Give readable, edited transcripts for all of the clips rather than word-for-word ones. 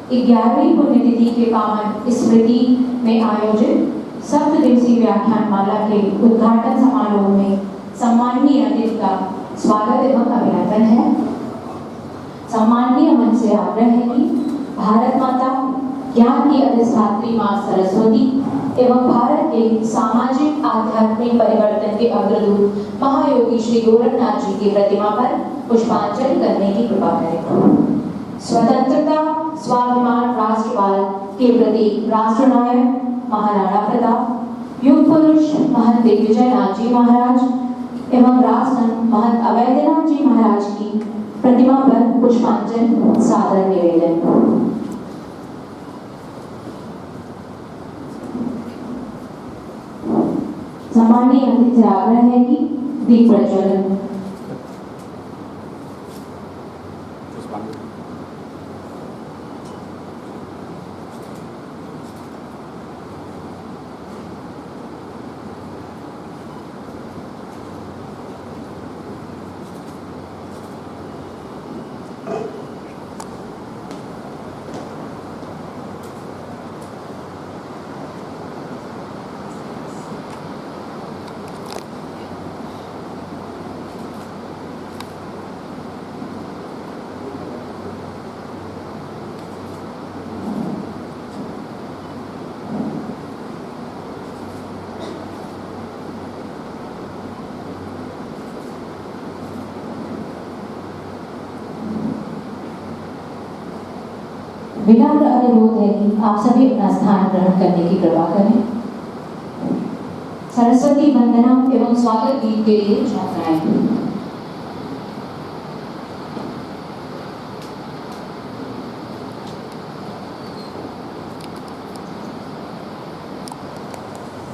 11वीं पुण्यतिथि के पावन स्मृति में आयोजित 7 दिवसीय व्याख्यान माला के उद्घाटन समारोह में सम्माननीय अतिथि का स्वागत एवं अभिनंदन है। सम्माननीय मन से आग्रह है कि भारत माता, ज्ञान की अधिष्ठात्री मां सरस्वती एवं भारत के सामाजिक आध्यात्मिक परिवर्तन के अग्रदूत महायोगी श्री गोरखनाथ जी की प्रतिमा पर पुष्पांजलि करने की कृपा करें। स्वतंत्रता स्वाभिमान राष्ट्रवाद के प्रति राष्ट्रनायक महाराणा प्रताप, युग पुरुष महंत दिग्विजय नाथ जी महाराज एवं राजसंत महंत अवैधनाथ जी महाराज की प्रतिमा पर पुष्पांजलि सादर निवेदन। सम्माननीय अतिथि से आग्रह है कि दीप प्रज्वलन। विनम्र अनुरोध है कि आप सभी अपना स्थान ग्रहण करने की कृपा करें। सरस्वती वंदना एवं स्वागत गीत के लिए छात्राएं।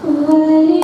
भारत में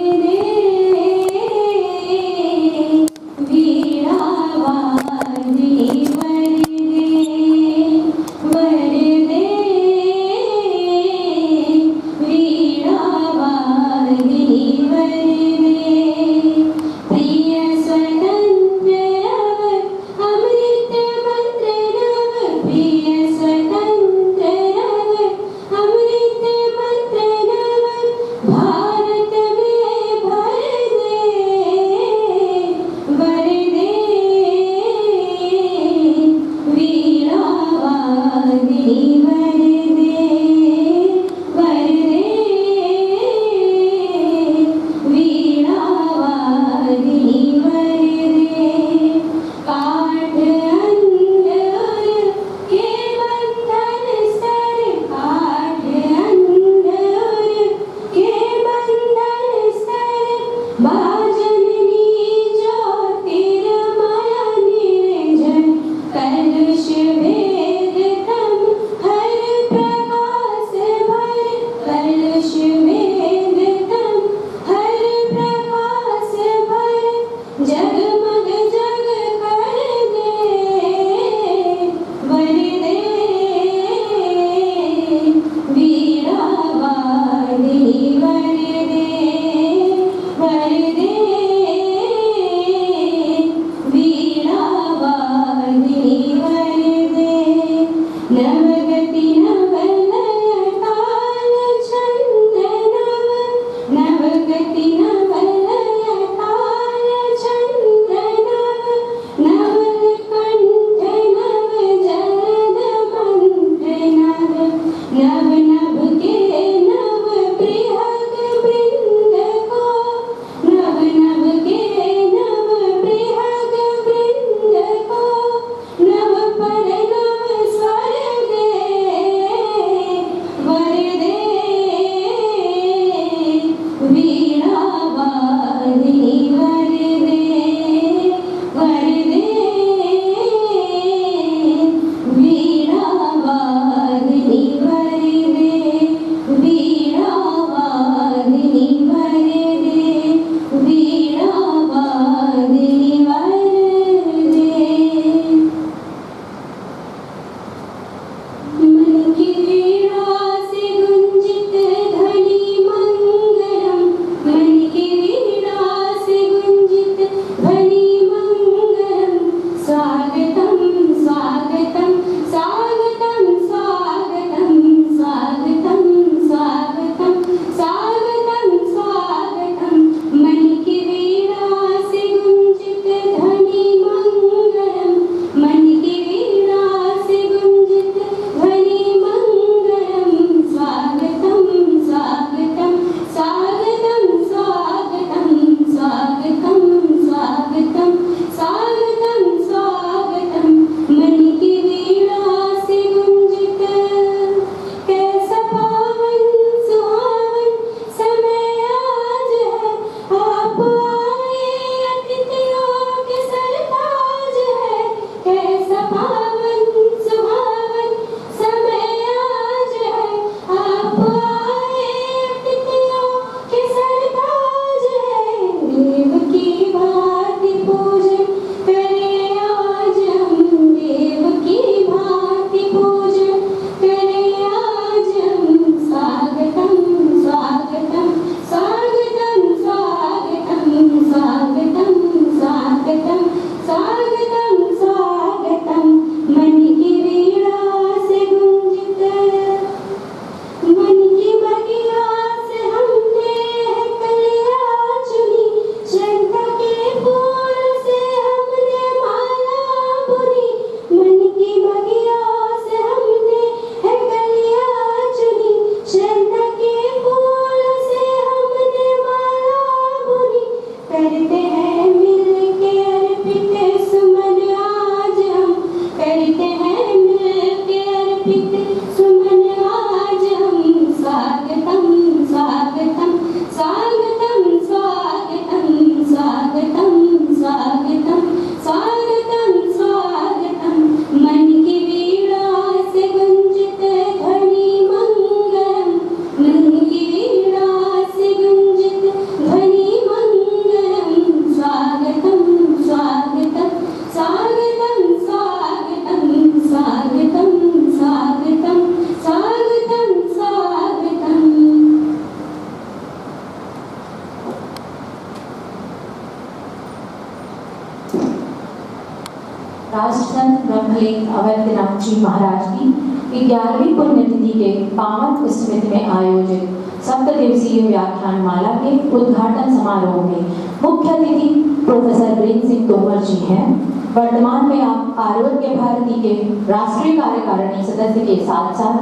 सुमन आज हम स्वागतम स्वागतम स्वागतम स्वागतम स्वागतम स्वागतम स्वागतम स्वागतम मन की वीणा से गुंजित ध्वनि मंगलम मन की वीणा से गुंजित ध्वनि मंगलम स्वागतम स्वागतम स्वागतम स्वागतम स्वागतम स्वागतम स्वागतम स्वागतम। राष्ट्रसंत ब्रह्मलीन अवंतीनाथ जी महाराज की 11वीं पुण्यतिथि के पावन स्मृति में आयोजित सप्तदिवसीय व्याख्यान माला के उद्घाटन समारोह में मुख्य अतिथि प्रोफेसर वीरेंद्र सिंह तोमर जी हैं। वर्तमान में आप आरोग्य भारती के राष्ट्रीय कार्यकारिणी सदस्य के साथ साथ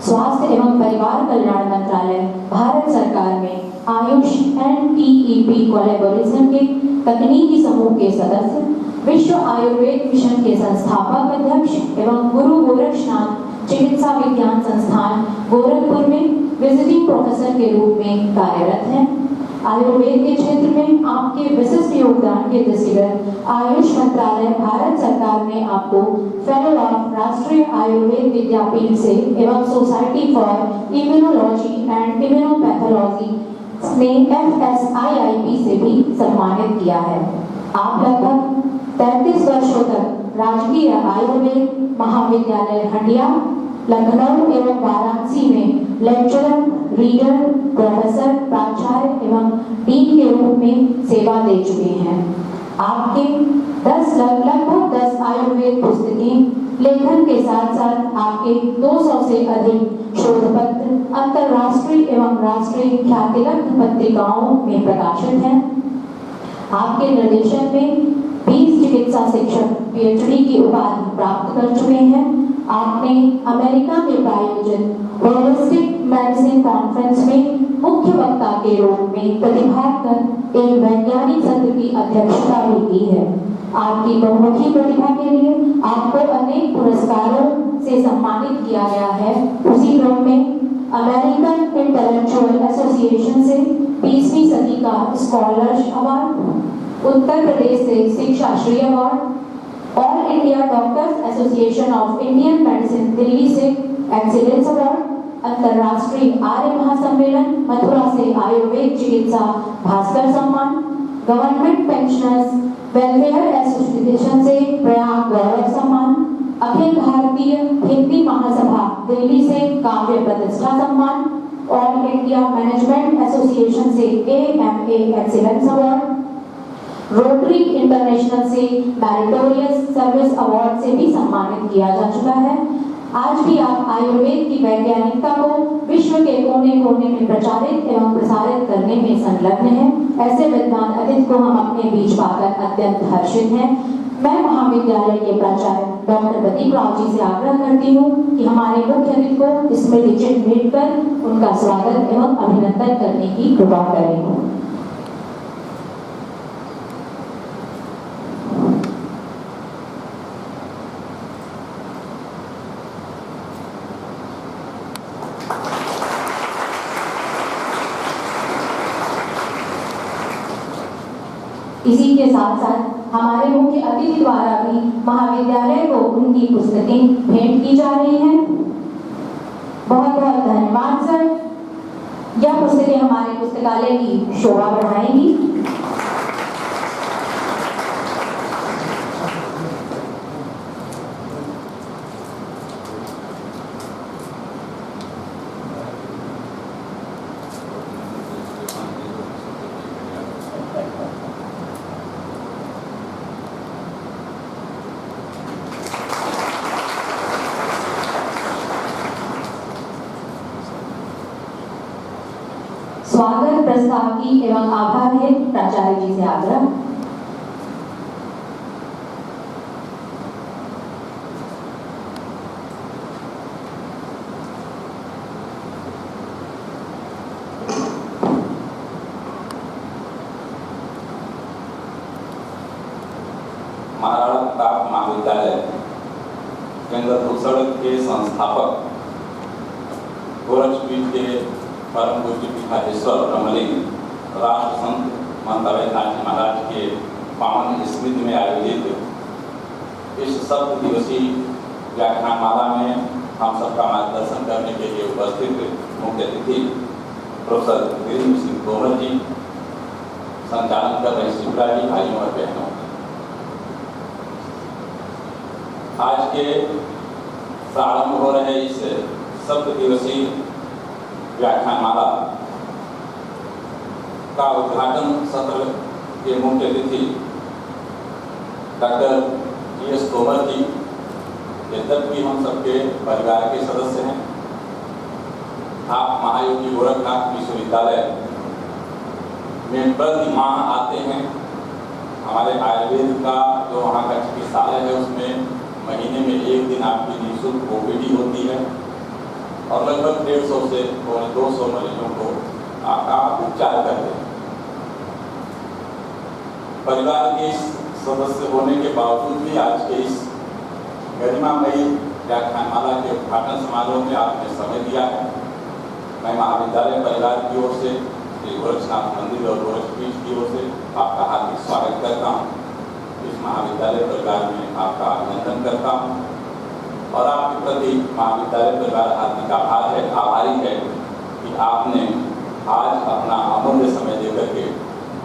स्वास्थ्य एवं परिवार कल्याण मंत्रालय भारत सरकार में आयुष NTEP कोलैबोरेशन के तकनीकी समूह के सदस्य, विश्व आयुर्वेद मिशन के संस्थापक अध्यक्ष एवं गुरु गोरक्षनाथ चिकित्सा विज्ञान संस्थान गोरखपुर में विजिटिंग प्रोफेसर के रूप में कार्यरत हैं। आयुर्वेद के क्षेत्र में आपके विशिष्ट योगदान के दृष्टिगत आयुष मंत्रालय भारत सरकार ने आपको फेलो ऑफ राष्ट्रीय आयुर्वेद विद्यापीठ से एवं सोसाइटी फॉर इम्यूनोलॉजी एंड इम्यूनोपैथोलॉजी ने FSIIP से भी सम्मानित किया है। आप लगभग 33 वर्षों तक राजकीय आयुर्वेद महाविद्यालय हंडिया, लखनऊ एवं वाराणसी में लेक्चरर, रीडर, प्रोफेसर, प्राचार्य एवं डीन के रूप में सेवा दे चुके हैं। आपके लगभग 10 आयुर्वेद पुस्तकें लेखन के साथ साथ आपके 200 से अधिक शोध पत्र अंतरराष्ट्रीय एवं राष्ट्रीय ख्यातिलब्ध पत्रिकाओं में प्रकाशित हैं। आपके निर्देशन में 20 चिकित्सा शिक्षक PhD की उपाधि प्राप्त कर चुके हैं। आपने अमेरिका में प्रायोजित होलिस्टिक मेडिसिन कॉन्फ्रेंस में मुख्य वक्ता के रूप में प्रतिभाग कर एक वैज्ञानिक सत्र की अध्यक्षता भी की है। आपकी बहुमुखी प्रतिभा के लिए आपको अनेक पुरस्कारों से सम्मानित किया गया है। उसी क्रम में अमेरिकन इंटेलेक्चुअल एसोसिएशन से 20वीं सदी का स्कॉलर्स अवार्ड, उत्तर प्रदेश से शिक्षा Shri award, all India doctors association of Indian medicine Delhi से एक्सीलेंस अवार्ड, अंतरराष्ट्रीय आर्य महासम्मेलन मथुरा से आयुर्वेद चिकित्सा भास्कर सम्मान, गवर्नमेंट पेंशनर्स वेलफेयर एसोसिएशन से प्रयाग गौरव सम्मान, अखिल भारतीय हिंदी महासभा दिल्ली से काव्य प्रतिष्ठा सम्मान, ऑल इंडिया मैनेजमेंट एसोसिएशन से AMA excellence award, rotary international से मैरिटोरियस सर्विस अवार्ड से भी सम्मानित किया जा चुका है। आज भी आप आयुर्वेद की वैज्ञानिकता को विश्व के कोने कोने में प्रचारित एवं प्रसारित करने में संलग्न हैं। ऐसे विद्वान अतिथि को हम अपने बीच पाकर अत्यंत हर्षित हैं। मैं महाविद्यालय के प्राचार्य डॉक्टर प्रदीप राव जी से आग्रह करती हूँ कि हमारे मुख्य अतिथि को स्मृति चिन्ह भेंट कर उनका स्वागत एवं अभिनंदन करने की कृपा करें। इसी के साथ साथ हमारे मुख्य अतिथि द्वारा भी महाविद्यालय को उनकी पुस्तकें भेंट की जा रही हैं। बहुत बहुत धन्यवाद सर। यह पुस्तकें हमारे पुस्तकालय की शोभा बढ़ाएंगी। स्वागत प्रस्ताव की एवं आभार है प्राचार्य जी से आग्रह। महाराणा प्रताप महाविद्यालय केंद्र धूसड़ के संस्थापक गोरक्षपीठ के परम पूज्य पीठाधीश्वर ब्रह्मलिंग राष्ट्र संत महंत अवैधनाथ जी महाराज के पावन स्मृति में आयोजित इस 7 दिवसीय व्याख्यानमाला में हम सबका मार्गदर्शन करने के लिए उपस्थित मुख्य अतिथि प्रोफेसर वीरेंद्र सिंह तोमर जी, संचालन कर रहे शिवरा जी, भाइयों और बहनों, आज के प्रारंभ हो रहे इस 7 दिवसीय व्याख्यानमाला का उद्घाटन सत्र के मुख्य अतिथि डॉक्टर जी.एस. तोमर जी, यद्यपि हम सबके परिवार के सदस्य हैं, आप महायोगी गोरखनाथ विश्वविद्यालय में प्रति माह आते हैं। हमारे आयुर्वेद का जो वहाँ का चिकित्सालय है उसमें महीने में 1 दिन आपकी निःशुल्क ओपीडी होती है और लगभग 150 से 200 मरीजों को आपका उपचार करते हैं। परिवार के इस सदस्य होने के बावजूद भी आज के इस गरिमामयी व्याख्यानमाला के उद्घाटन समारोह में आपने समय दिया है। मैं महाविद्यालय परिवार की ओर से, श्री गोरक्षनाथ मंदिर और गोरक्षपीठ की ओर से आपका हार्दिक स्वागत करता हूँ। इस महाविद्यालय परिवार में आपका अभिनंदन करता हूँ और आपके प्रति महाविद्यालय परिवार हार्दिक आभारी है कि आपने आज अपना अमूल्य समय देकर के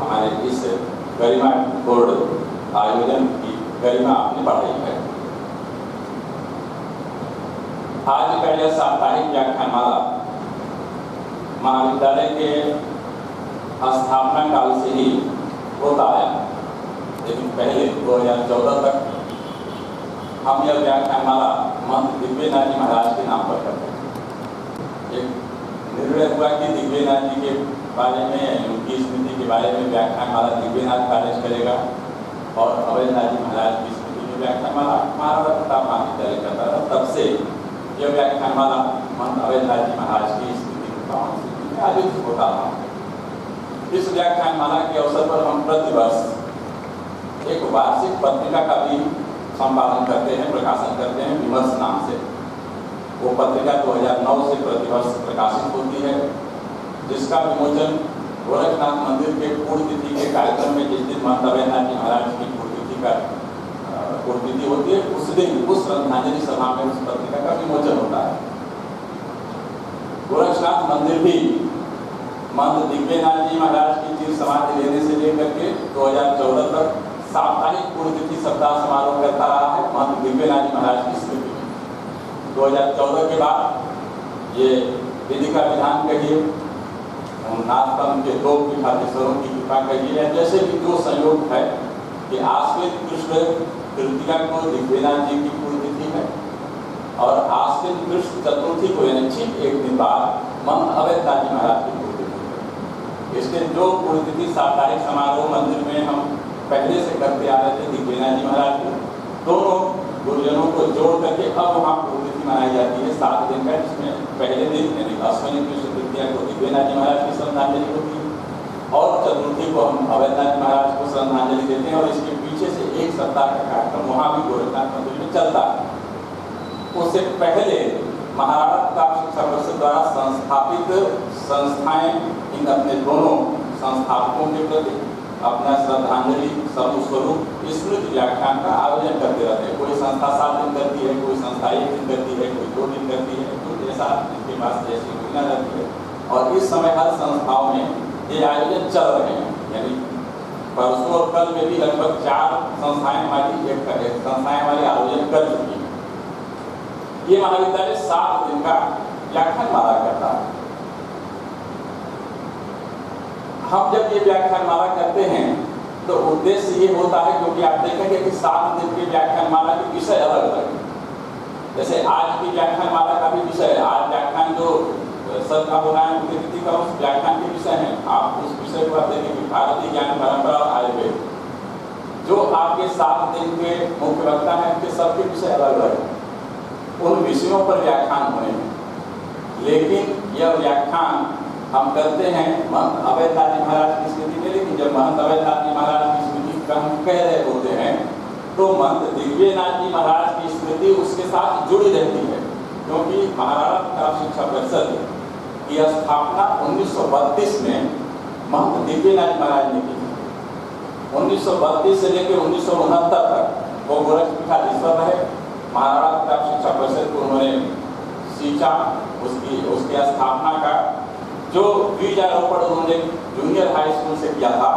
हमारे इस गरिमापूर्ण आयोजन की गरिमा आपने बढ़ाई है। आज का यह साप्ताहिक व्याख्यानमाला महाविद्यालय के स्थापना काल से ही होता आया, लेकिन पहले 2014 तक हम यह व्याख्यानमाला महंत दिव्यनाथ जी महाराज के नाम पर करते हैं। एक निर्णय हुआ कि दिव्यनाथ जी के बारे में, उनकी स्मृति के बारे में व्याख्यानमाला दिव्यनाथ कॉलेज करेगा और अवैधनाथ जी महाराज की स्मृति में व्याख्यानमाला महाराणा प्रताप महाविद्यालय करता था। तब से यह व्याख्यानमाला महंत अवैधनाथ जी महाराज की स्मृति में आयोजित होता रहा। इस व्याख्यानमाला के अवसर पर हम प्रतिवर्ष एक वार्षिक पत्रिका का भी संपादन करते हैं, प्रकाशन करते हैं, विमर्श नाम से। वो पत्रिका 2009 से प्रतिवर्ष प्रकाशित होती है, जिसका विमोचन गोरखनाथ मंदिर के पूर्णतिथि के कार्यक्रम में, जिस दिन महंत अवैधनाथ जी महाराज की पूर्णतिथि होती है, उस दिन उस श्रद्धांजलि सभा में उस पत्रिका का विमोचन होता है। गोरखनाथ मंदिर भी महंत दिव्यनाथ जी महाराज की चिर समाधि लेने से लेकर के 2014 तक साप्ताहिक पूर्णतिथि सप्ताह समारोह करता रहा है महंत दिव्यनाथ जी महाराज की स्मृति में। 2014 के बाद ये विधि का विधान कहिए, नाथपंथ के 2 पीठाधीश्वरों की कृपा कहिए, या जैसे भी जो संयोग है कि आश्विन कृष्ण तृतीया को दिव्यनाथ जी की पूर्णतिथि है और आश्विन कृष्ण चतुर्थी को यानी ठीक 1 दिन बाद महंत अवैधनाथ जी महाराज की पूर्णतिथि है। इसके जो पूर्णतिथि साप्ताहिक समारोह मंदिर में हम पहले से करते आ रहे थे दिव्यनाथ जी महाराज को, दोनों गुरुजनों को जोड़ करके अब वहाँ पूर्णतिथि मनाई जाती है 7 दिन का, जिसमें पहले दिन यानी अश्विनी कृष्ण तृतीया को दिव्यनाथ जी महाराज की श्रद्धांजलि होती है और चतुर्थी को हम अवैधनाथ जी महाराज को श्रद्धांजलि देते हैं। और इसके पीछे से 1 सप्ताह का कार्यक्रम वहाँ भी गोरखनाथ मंदिर में चलता है। उससे पहले महाराणा प्रताप शिक्षा परिषद द्वारा संस्थापित संस्थाएं इन अपने दोनों संस्थापकों के प्रति अपना श्रद्धांजलि स्वरूप स्मृति व्याख्यान का आयोजन करते रहते हैं। कोई संस्था 7 दिन करती है, कोई संस्था 1 दिन करती है, कोई 2 दिन करती है, तो जैसा जिसके पास जैसी योजना रहती है। और इस समय हर संस्थाओं में ये आयोजन चल रहे हैं, यानी परसों और कल में भी लगभग 4 संस्थाएं हमारी आयोजन कर चुकी हैं। ये महाविद्यालय 7 दिन का व्याख्यानमाला करता है। हम जब ये व्याख्यानमाला करते हैं तो उद्देश्य ये होता है, क्योंकि आप देखेंगे कि 7 दिन के व्याख्यानमाला के विषय अलग अलग हैं। जैसे आज की व्याख्यानमाला का भी विषय है, आज व्याख्यान जो सर का होना है उनकी का उस व्याख्यान के विषय हैं। आप उस विषय को आप देखेंगे भारतीय ज्ञान परंपरा और आयुर्वेद, जो आपके 7 दिन के मुख्य वक्ता हैं, उनके सबके विषय अलग अलग हैं। उन विषयों पर व्याख्यान होने हैं, लेकिन यह व्याख्यान हम करते हैं महंत अवैधनाथ जी महाराज की स्मृति में। लेकिन जब महंत अवैधनाथ जी महाराज की स्मृति का हम कह रहे होते हैं तो महंत दिव्यनाथ जी महाराज की स्मृति उसके साथ जुड़ी रहती है। क्योंकि महाराणा प्रताप शिक्षा परिषद की स्थापना 1932 में महंत दिव्यनाथ महाराज ने की थी। 1932 से लेकर 1969 तक वो गोरखपीठाधीश्वर रहे। महाराणा प्रताप शिक्षा परिषद को उन्होंने सींचा, उसकी स्थापना का जो बीजारोपण उन्होंने जूनियर हाई स्कूल से किया था,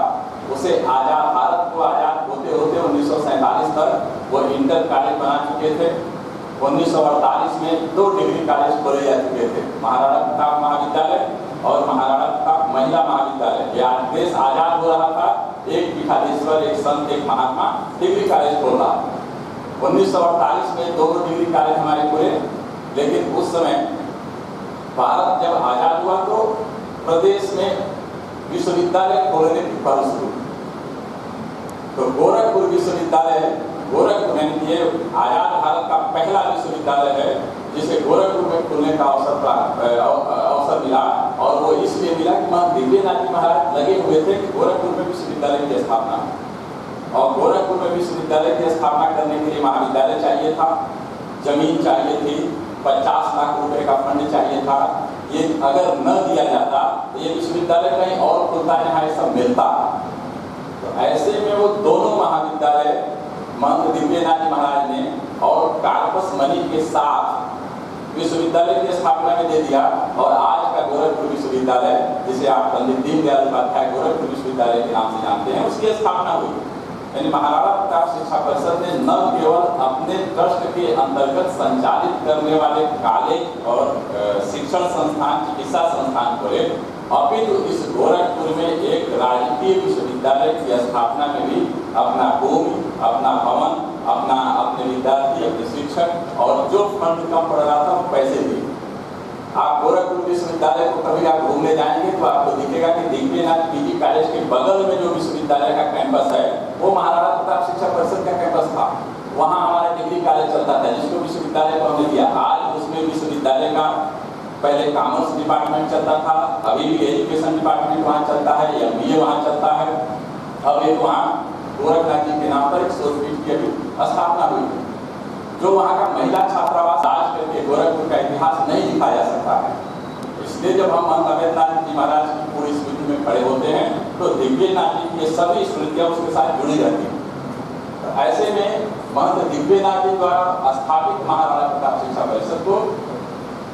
उसे आजाद भारत को आजाद होते होते 1947 तक वो इंटर कॉलेज बना चुके थे। 1948 में 2 डिग्री कॉलेज खोले जा चुके थे, महाराणा प्रताप महाविद्यालय और महाराणा प्रताप महिला महाविद्यालय। यह देश आजाद हो रहा था, एक पीठाधीश्वर, एक संत, एक महात्मा डिग्री कॉलेज खोल रहा था। 1948 में 2 डिग्री कॉलेज हमारे खुले, लेकिन उस समय भारत जब आजाद हुआ तो प्रदेश में विश्वविद्यालय खोलने की पहल शुरू। तो गोरखपुर विश्वविद्यालय, गोरखपुर में ये आजाद भारत का पहला विश्वविद्यालय है जिसे गोरखपुर में खुलने का अवसर मिला। और वो इसलिए मिला कि महंत दिव्यनाथ जी महाराज लगे हुए थे कि गोरखपुर में विश्वविद्यालय की स्थापना। और गोरखपुर में विश्वविद्यालय की स्थापना करने के लिए महाविद्यालय चाहिए था, जमीन चाहिए थी, 50 लाख रुपए का फंड चाहिए था। ये अगर न दिया जाता तो ये विश्वविद्यालय कहीं और खुलता, जहाँ ये सब मिलता। तो ऐसे में वो दोनों महाविद्यालय महंत दिव्यनाथ जी महाराज ने और कार्पस मनी के साथ विश्वविद्यालय की स्थापना में दे दिया। और आज का गोरखपुर विश्वविद्यालय, जिसे आप पंडित दीनदयाल उपाध्याय गोरखपुर विश्वविद्यालय के नाम से जानते हैं, उसकी स्थापना हुई। यानी महाराणा प्रताप शिक्षा परिषद ने न केवल अपने ट्रस्ट के अंतर्गत संचालित करने वाले कॉलेज और शिक्षण संस्थान, चिकित्सा संस्थान खोले, अपितु इस गोरखपुर में एक राजकीय विश्वविद्यालय की स्थापना में भी अपना भूमि, अपना भवन, अपने विद्यार्थी, अपने शिक्षक और जो फंड कम पड़ रहा था वो पैसे दिए। आप गोरखपुर विश्वविद्यालय को कभी आप घूमने जाएंगे तो आपको दिखेगा कि दिव्यनाथ पीजी कॉलेज के बगल में जो विश्वविद्यालय का कैंपस है वो महाराणा प्रताप शिक्षा परिषद का कैंपस था। वहाँ हमारा डिग्री कॉलेज चलता था, जिसको विश्वविद्यालय को हमने दिया। आज उसमें विश्वविद्यालय का पहले कॉमर्स डिपार्टमेंट चलता था, अभी भी एजुकेशन डिपार्टमेंट वहाँ चलता है, MBA वहाँ चलता है। अब एक वहाँ गोरखनाथ जी के नाम पर एक शोधपीठ की अभी स्थापना हुई, जो वहाँ का महिला छात्रावास आज करके गोरखपुर का इतिहास नहीं लिखा जा सकता है। इसलिए जब हम महंत अवैधनाथ जी महाराज की पूरी स्मृति में खड़े होते हैं तो दिव्यनाथ जी की सभी स्मृतियाँ उसके साथ जुड़ी रहती हैं। तो ऐसे में महंत दिव्यनाथ जी द्वारा स्थापित महाराणा प्रताप शिक्षा परिषद को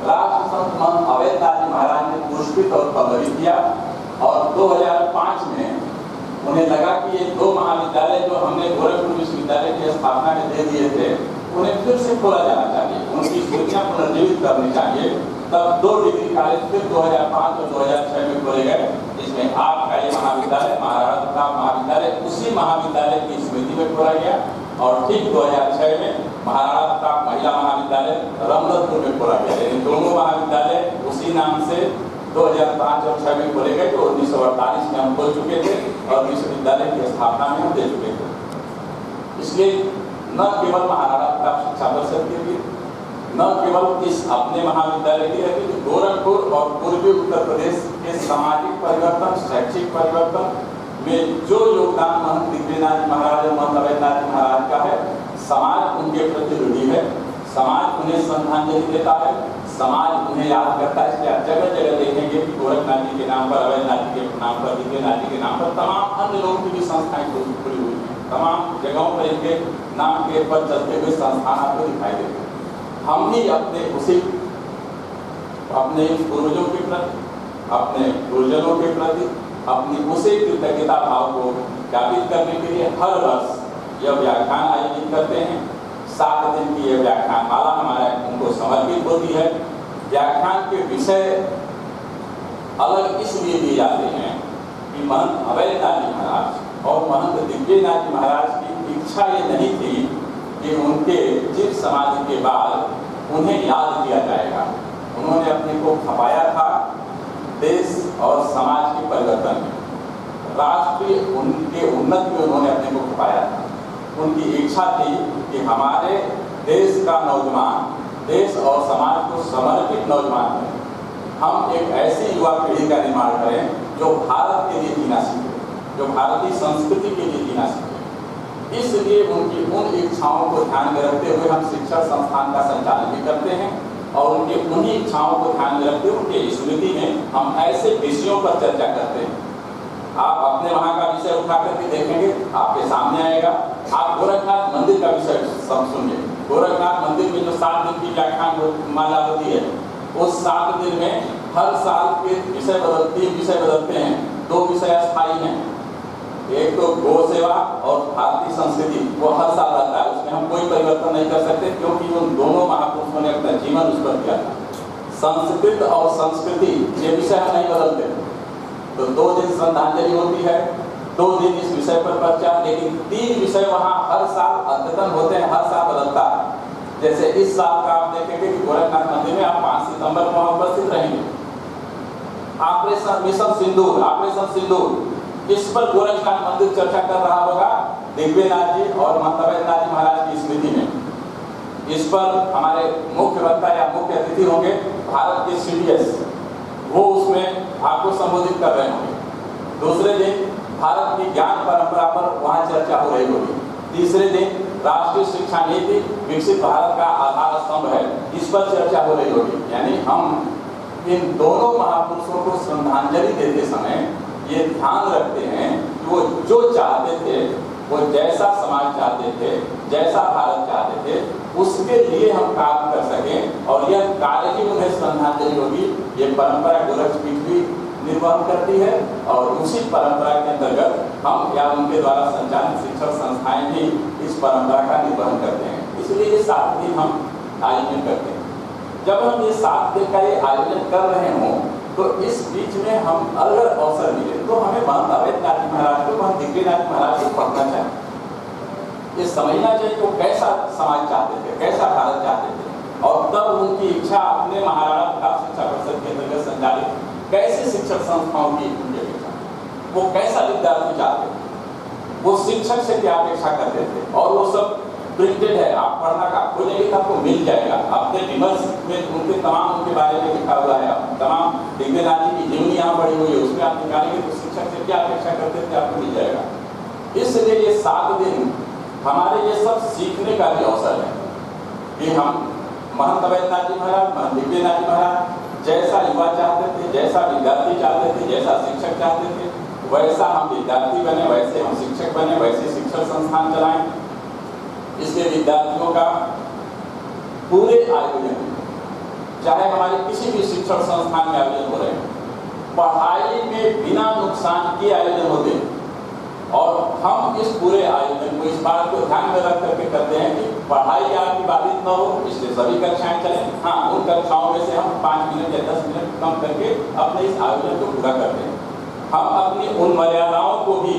राष्ट्र संत महंत अवैधनाथ जी महाराज ने पुरस्कृत और पल्लवित किया। और 2005 में उन्हें लगा कि ये 2 महाविद्यालय जो हमने गोरखपुर विश्वविद्यालय की स्थापना में दे दिए थे, उन्हें फिर से खोला जाना चाहिए, उनकी स्मृतियाँ पुनर्जीवित करनी चाहिए। तब 2 डिग्री कॉलेज फिर 2005 और 2006 में खोले गए, जिसमें आपका ये महाविद्यालय महाराणा प्रताप महाविद्यालय उसी महाविद्यालय की स्मृति में खोला गया। और ठीक 2006 में महाराणा प्रताप महिला महाविद्यालय रमदपुर में खोला गया। लेकिन दोनों महाविद्यालय उसी नाम से 2005 और 2006 में खोले गए, तो 1948 में हम खोल चुके थे और विश्वविद्यालय की स्थापना में हम दे चुके थे। इसलिए न केवल महाराणा प्रताप शिक्षा परिषद के लिए, न केवल इस अपने महाविद्यालय के लिए, गोरखपुर और पूर्वी उत्तर प्रदेश के सामाजिक परिवर्तन, शैक्षिक परिवर्तन में जो योगदान महंत दिव्यनाथ महाराज और महंत अवैधनाथ महाराज का है, समाज उनके प्रति ऋणी है, समाज उन्हें श्रद्धांजलि देता है, समाज उन्हें याद करता है। इसलिए आप जगह जगह देखेंगे कि गोरखनाथ जी के नाम पर, अवैधनाथ जी के नाम पर, दिव्यनाथ जी के नाम पर तमाम अन्य लोगों की भी संस्थाएं खुली हुई हैं। तमाम जगहों पर इनके नाम के पर चलते हुए संस्थान आपको दिखाई देते हैं। हम भी अपने पूर्वजों के प्रति, अपने गुरुजनों के प्रति अपनी उसी कृतज्ञता भाव को ज्ञापित करने के लिए हर वर्ष यह व्याख्यान आयोजित करते हैं। 7 दिन की यह व्याख्यान माला हमारा उनको समर्पित होती है। व्याख्यान के विषय अलग इसलिए दिए जाते हैं कि महंत अवैधनाथ जी महाराज और महंत दिव्यनाथ जी महाराज की इच्छा ये नहीं थी कि उनके चिर समाधि के बाद उन्हें याद किया जाएगा। उन्होंने अपने को खपाया था देश और समाज के परिवर्तन में, राष्ट्रीय उनके उन्नति में उन्होंने अपने को खपाया था। उनकी इच्छा थी कि हमारे देश का नौजवान, देश और समाज को समर्पित नौजवान बने। हम एक ऐसी युवा पीढ़ी का निर्माण करें जो भारत के लिए जीना सीखे, जो भारतीय संस्कृति के लिए जीना सीखे। इसलिए उनकी उन इच्छाओं को ध्यान में रखते हुए हम शिक्षण संस्थान का संचालन भी करते हैं और उनके उन्हीं इच्छाओं को ध्यान में रखते हुए उनके स्मृति में हम ऐसे विषयों पर चर्चा करते हैं। आप अपने वहाँ का विषय उठा करके देखेंगे, आपके सामने आएगा। आप गोरखनाथ मंदिर का विषय सब सुनिए। गोरखनाथ मंदिर में जो 7 दिन की व्याख्यान माला होती है, उस 7 दिन में हर साल के विषय बदलते हैं। 2 विषय स्थायी हैं, एक तो गौ सेवा और भारतीय संस्कृति, वो हर साल रहता है, उसमें हम कोई परिवर्तन नहीं कर सकते क्योंकि उन दोनों महापुरुषों ने अपना जीवन उस पर दिया था। संस्कृत और संस्कृति ये विषय हम नहीं बदलते। तो 2 दिन श्रद्धांजलि होती है, 2 दिन इस विषय पर चर्चा, लेकिन 3 विषय वहाँ हर साल अद्यतन होते हैं, हर साल बदलता है। जैसे इस साल का आप देखेंगे कि गोरखनाथ मंदिर में आप 5 सितंबर को उपस्थित रहेंगे। ऑपरेशन सिंदूर, इस पर गोरखनाथ मंदिर चर्चा कर रहा होगा दिग्विजयनाथ जी और महंत वैद्यनाथ जी महाराज की स्मृति में। इस पर हमारे मुख्य वक्ता या मुख्य अतिथि होंगे भारत के CDS, वो उसमें आपको संबोधित कर रहे होंगे। दूसरे दिन भारत की ज्ञान परंपरा पर वहाँ चर्चा हो रही होगी। तीसरे दिन राष्ट्रीय शिक्षा नीति विकसित भारत का आधार स्तंभ है, इस पर चर्चा हो रही होगी। यानी हम इन दोनों महापुरुषों को श्रद्धांजलि देते समय ये ध्यान रखते हैं कि वो जो चाहते थे, वो जैसा समाज चाहते थे, जैसा भारत चाहते थे, उसके लिए हम काम कर सकें। और यह कार्य ही उन्हें श्रद्धांजलि होगी। ये परंपरा गोरखपीठ भी निर्वहन करती है और उसी परंपरा के अंतर्गत हम या उनके द्वारा संचालित शिक्षण संस्थाएं भी इस परंपरा का निर्वहन करते हैं। इसलिए ये 7 दिन हम आयोजन करते हैं। जब हम ये 7 दिन का ये आयोजन कर रहे हों तो इस बीच में हम अगर अवसर मिले तो हमें महंत वैद्यनाथ जी महाराज को, महंत दिग्विजयनाथ जी महाराज को पढ़ना चाहिए। ये समझना चाहिए वो कैसा समाज चाहते थे, कैसा भारत चाहते थे, और तब उनकी इच्छा अपने महाराणा प्रताप शिक्षा परिषद के अंतर्गत संचालित कैसे शिक्षण संस्थाओं की उनकी अपेक्षा, वो कैसा विद्यार्थी चाहते थे, वो शिक्षक से क्या अपेक्षा करते थे। और वो सब प्रिंटेड है, आप पढ़ना का खोजेंगे तो आपको मिल जाएगा। अपने विमर्श में उनके तमाम उनके बारे में लिखा हुआ है, तमाम दिग्विजयनाथ जी की जीवनी यहाँ पढ़ी हुई है, उसमें आप निकालेंगे तो शिक्षक से क्या अपेक्षा करते थे आपको मिल जाएगा। इसलिए ये 7 दिन हमारे ये सब सीखने का भी अवसर है कि हम महंत वैद्यनाथ जी महाराज, महंत दिग्विजयनाथ जी महाराज जैसा युवा चाहते थे, जैसा विद्यार्थी चाहते थे, जैसा शिक्षक चाहते थे, वैसा हम विद्यार्थी बने, वैसे हम शिक्षक बने, वैसे शिक्षण संस्थान चलाएं। इसलिए विद्यार्थियों का पूरे आयोजन, चाहे हमारे किसी भी शिक्षण संस्थान में आयोजन हो रहे हैं, पढ़ाई में बिना नुकसान के आयोजन होते हैं। और हम इस पूरे आयोजन को इस बात को ध्यान में रख करके करते हैं कि पढ़ाई आपकी बाधित न हो, इसलिए सभी कक्षाएं चलें। हाँ, उन कक्षाओं में से हम 5 मिनट या 10 मिनट कम करके अपने इस आयोजन को पूरा करते हैं। हम अपनी उन मर्यादाओं को भी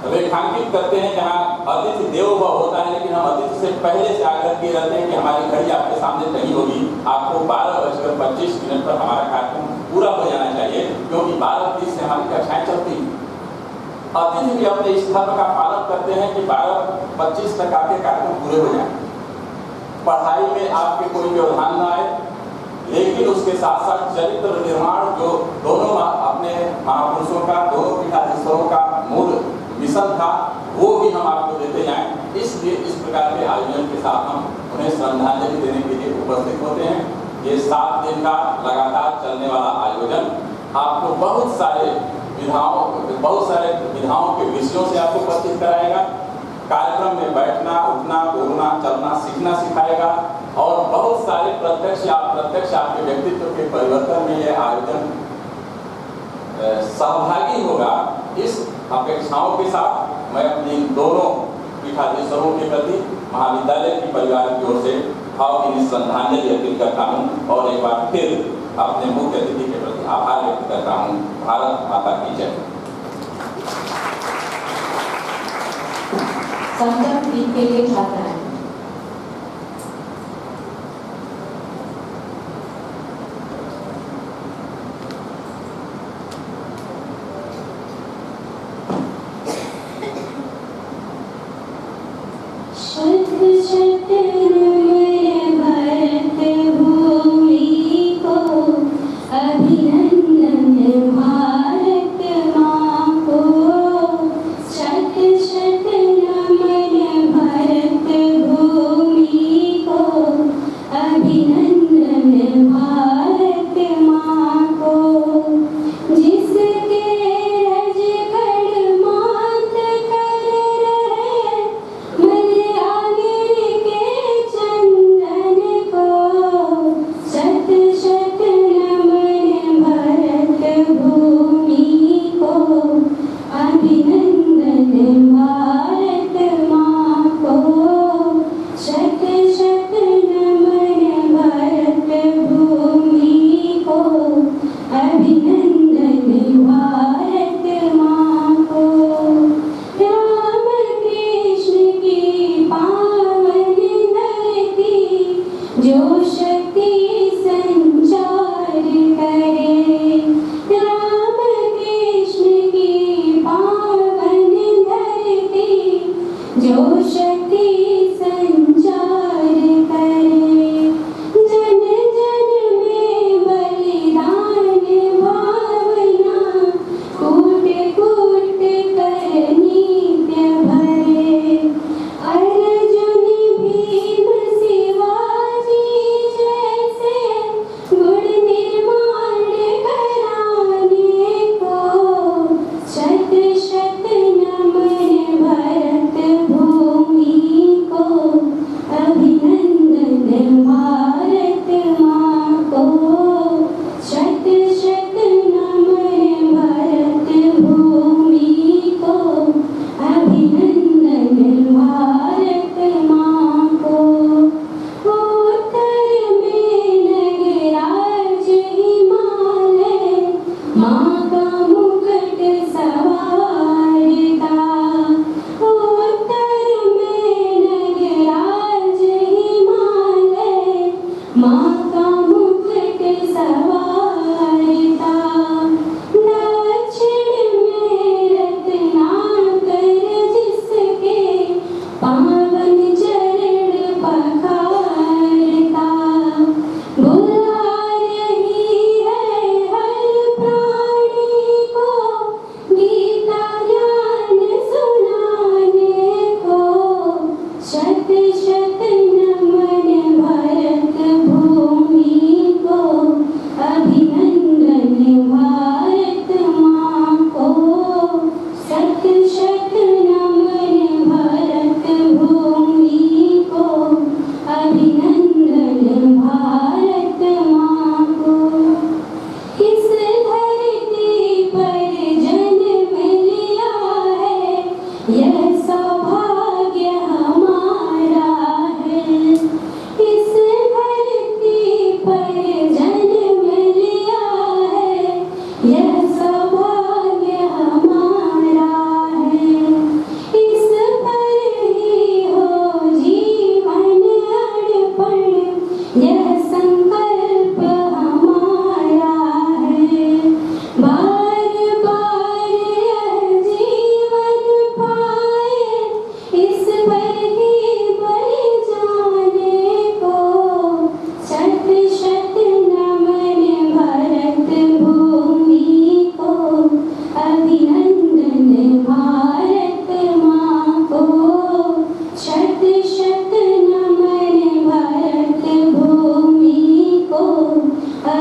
रेखांकित करते हैं जहाँ अतिथि देवो भव होता है, लेकिन हम अतिथि से पहले से आग्रह किए रहते हैं कि हमारी घड़ी आपके सामने नहीं होगी, आपको 12:25 पर हमारा कार्यक्रम पूरा हो जाना चाहिए, क्योंकि 12:30 से हमारी कक्षाएं चलती हैं। अतिथि भी अपने इस धर्म का पालन करते हैं कि 12:25 तक आपके कार्यक्रम पूरे हो जाए, पढ़ाई में आपके कोई व्यवधान न आए। लेकिन उसके साथ साथ चरित्र निर्माण जो दोनों अपने महापुरुषों का, दोनों पीठाधीश्वरों का मूल मिशन था, वो भी हम आपको देते जाएं। इसलिए इस प्रकार के आयोजन के साथ हम उन्हें श्रद्धांजलि देने के लिए उपस्थित होते हैं। ये 7 दिन का लगातार चलने वाला आयोजन आपको बहुत सारे विधाओं के विषयों से आपको परिचित कराएगा। कार्यक्रम में बैठना, उठना, बोलना, चलना, सीखना सिखाएगा और बहुत सारे प्रत्यक्ष या अप्रत्यक्ष आपके व्यक्तित्व के परिवर्तन में यह आयोजन सहभागी होगा। इस अपेक्षाओं के साथ मैं अपनी दोनों पीठाधीश्वरों के प्रति महाविद्यालय की परिवार की ओर से भावभीनी श्रद्धांजलि अर्पित करता हूँ और एक बार फिर अपने मुख्य अतिथि के प्रति आभार व्यक्त करता हूँ। भारत माता की जय। संगम गीत के लिए छात्राएं। शत शत नमन भारत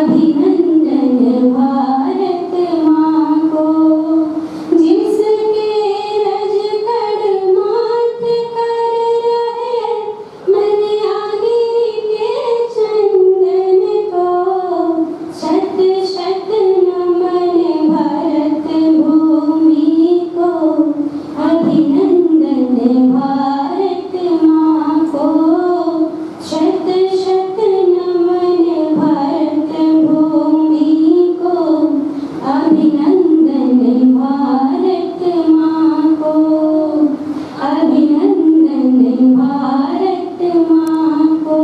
अभिनंदन भारत माँ को, जिसके रज कड़ माथ कर रहे मन आगे के चंदन को। शत शत नमन भरत भूमि को, अभिनंदन भारत माँ को। शत शत नमन भरत भूमि को, अभिनंदन भारत माँ को। अभिनंदन भारत माँ को,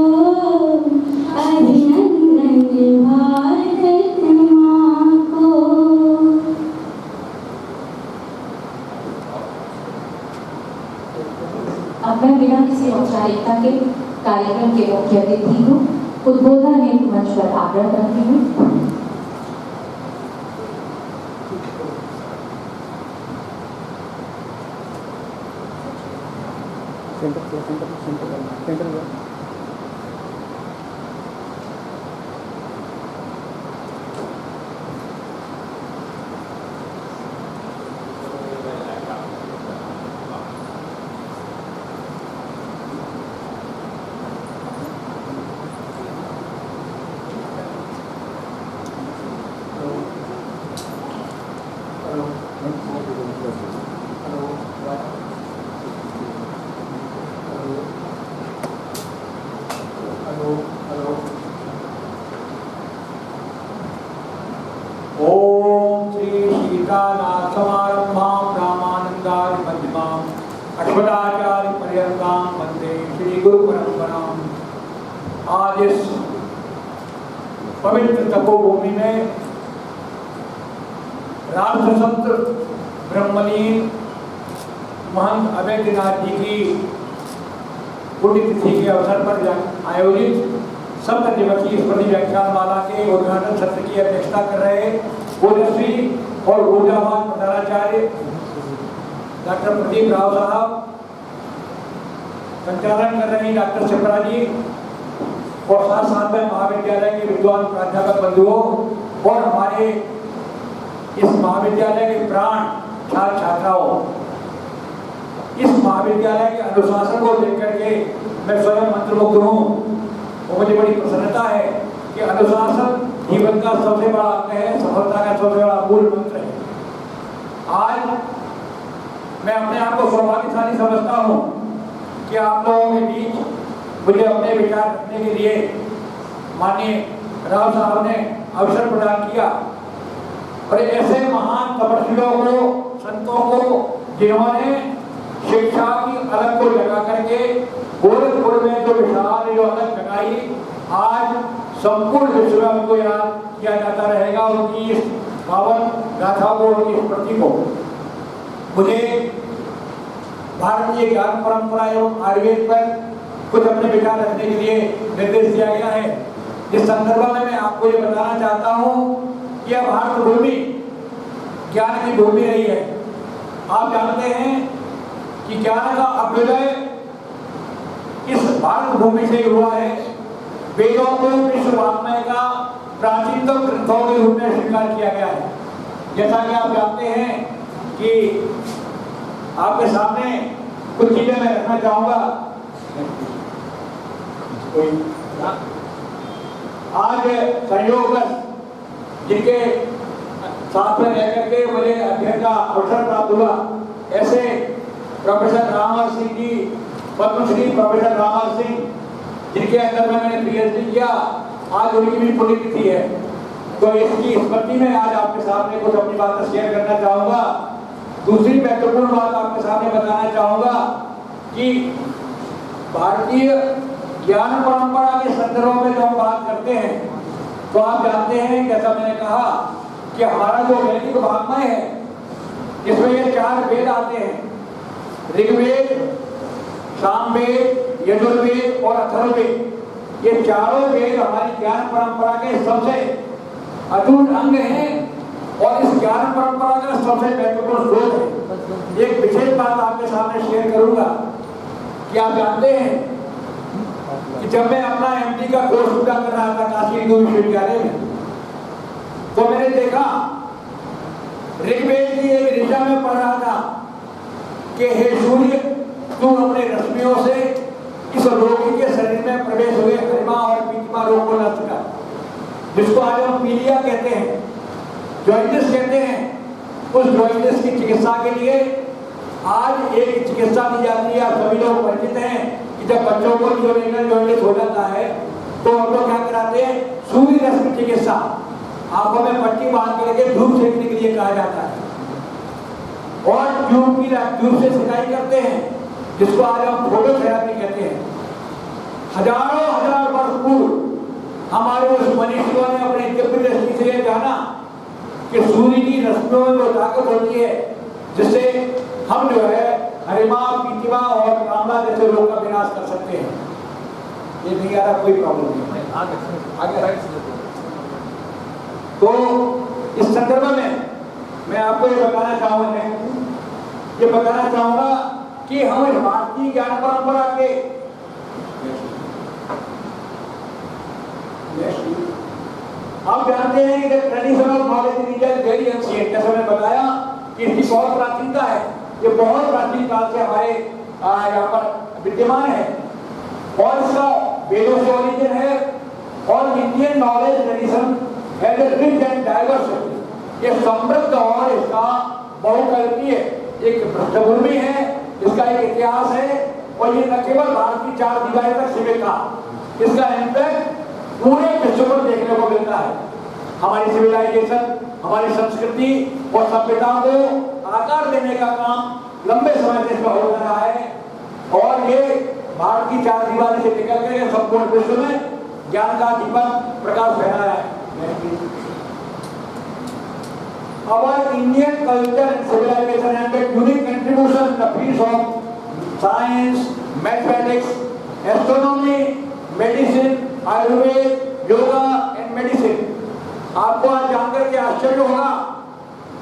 अभिनंदन भारत माँ को। अब मैं बिना किसी औपचारिकता के कार्यक्रम के मुख्य अतिथि को उद्बोधन हेतु मंच पर आग्रह करती हूँ। ओम श्री सीतानाथ समारंभां रामानंदादि मध्यमां अस्मदाचार्य पर्यन्तां वंदे श्री गुरु परंपरां। आज इस पवित्र तपोभूमि में राष्ट्र संत ब्रह्मलीन महंत अवैधनाथ जी की पुण्यतिथि के अवसर पर आयोजित 70 दिवसीय स्मृति व्याख्यान माला के उद्घाटन सत्र की अध्यक्षता कर रहे पूज्यश्री और ऊर्जावान प्रधानाचार्य डॉक्टर प्रदीप राव साहब, संचालन कर रही डॉक्टर शिप्रा जी और साथ साथ में महाविद्यालय के विद्वान प्राध्यापक बंधुओं और हमारे इस महाविद्यालय के प्राण छात्र छात्राओं, इस महाविद्यालय के अनुशासन को देख करके मैं स्वयं मंत्रमुग्ध हूँ। और मुझे बड़ी प्रसन्नता है कि अनुशासन जीवन का सबसे बड़ा अंग है, सफलता का सबसे बड़ा मूल मंत्र है। आज मैं अपने आप को सौभाग्यशाली समझता हूँ कि आप लोगों के बीच मुझे अपने विचार रखने के लिए माननीय राव साहब ने अवसर प्रदान किया और ऐसे महान तपस्वियों को, संतों को, जिन्होंने शिक्षा की अलग को जगा करके गोरखपुर में जो विशाल जो अलग जगाई, आज संपूर्ण विश्व में उनको याद किया जाता रहेगा। उनकी इस पावन गाथा को, उनकी स्मृति को। मुझे भारतीय ज्ञान परंपरा एवं आयुर्वेद पर कुछ अपने विचार रखने के लिए निर्देश दिया गया है। इस संदर्भ में मैं आपको ये बताना चाहता हूँ कि यह भारत भूमि ज्ञान की भूमि रही है। आप जानते हैं कि ज्ञान का अभ्युदय इस भारत भूमि से हुआ है। वेदों को विश्व वाङ्मय का प्राचीनतम ग्रंथों के रूप में स्वीकार किया गया है। जैसा कि आप जानते हैं कि आपके सामने कुछ चीजें मैं रखना चाहूंगा। आज संयोगवश जिनके साथ में रह करके मुझे अध्ययन का अवसर प्राप्त हुआ, ऐसे प्रोफेसर रामहर सिंह जी, पद्मश्री प्रोफेसर रामहर सिंह, जिनके अंदर में मैंने पीएचडी किया, आज उनकी भी पुण्यतिथि है। तो इसकी स्मृति में आज आपके सामने कुछ अपनी बातें शेयर करना चाहूंगा। दूसरी महत्वपूर्ण बात आपके सामने बताना चाहूंगा कि भारतीय ज्ञान परंपरा के संदर्भ में जब हम बात करते हैं तो आप जानते हैं, जैसा मैंने कहा, कि हमारा जो वैदिक वाङ्मय है, इसमें ये 4 वेद आते हैं: ऋग्वेद, सामवेद, यजुर्वेद और अथर्ववेद। ये चारों वेद हमारी ज्ञान परंपरा के सबसे अटूट अंग हैं और इस ज्ञान परंपरा का सबसे महत्वपूर्ण स्रोत है। एक विशेष बात आपके सामने शेयर करूंगा कि आप जानते हैं कि जब मैं अपना एमडी का कोर्स पूरा कर रहा था काशी हिंदू विश्वविद्यालय में, तो मैंने देखा ऋग्वेद की एक ऋचा में पढ़ रहा था कि हे सूर्य, तू अपने रश्मियों से इस रोगी के शरीर में प्रवेश हुए हरिमा और पीतिमा रोग को नष्ट कर, जिसको आज हम पीलिया कहते हैं, जॉइंटिस कहते हैं। उस जॉइंटिस की चिकित्सा के लिए आज एक चिकित्सा दी जाती है। आप सभी लोग परिचित हैं कि जब बच्चों को न्यूरोनल जॉइंटिस हो जाता है तो हम लोग क्या कराते हैं, सूर्य रश्मि चिकित्सा, आंखों में पट्टी बांध करके धूप सेकने के लिए कहा जाता है, और ट्यूब से सिकाई करते हैं, जिसको आज हम फोटोथेरेपी कहते हैं। हजारों हजार वर्ष पूर्व हमारे उस मनीषियों ने अपने दिव्य दृष्टि से जाना कि सूर्य की रश्मियों में वो ताकत होती है जिससे हम जो है हरिमा, पीतिमा और कामला जैसे रोग का विनाश कर सकते हैं। ये नहीं आ रहा, कोई प्रॉब्लम नहीं है, आगे। तो इस संदर्भ में मैं आपको ये बताना चाहूंगा कि हम भारतीय ज्ञान परंपरा के आप जानते हैं कि traditional knowledge reason very ancient, जैसे मैंने बताया कि इसकी बहुत प्राचीनता है। ये बहुत प्राचीन काल से हमारे यहाँ पर विद्यमान है और इसका वेदों से ओरिजिन है। और Indian knowledge tradition has a rich and diverse, ये समृद्ध और इसका बहुकल्पीय एक पृष्ठभूमि है, इसका एक इतिहास है। और ये न केवल भारत की चार दीवारें तक सीमित था, इसका इम्पैक्ट पूरे विश्व पर देखने को मिलता है। हमारी सिविलाइजेशन, हमारी संस्कृति और सभ्यता को आकार देने का काम लंबे समय से इसका हो रहा है। और ये भारत की चार दीवारी से निकल कर संपूर्ण विश्व में ज्ञान का दीपक प्रकाश फैलाया है। Our Indian culture and civilization have made unique contribution in the fields of science, mathematics, astronomy, medicine, Ayurveda, yoga and medicine. आपको आज जानकर के आश्चर्य होगा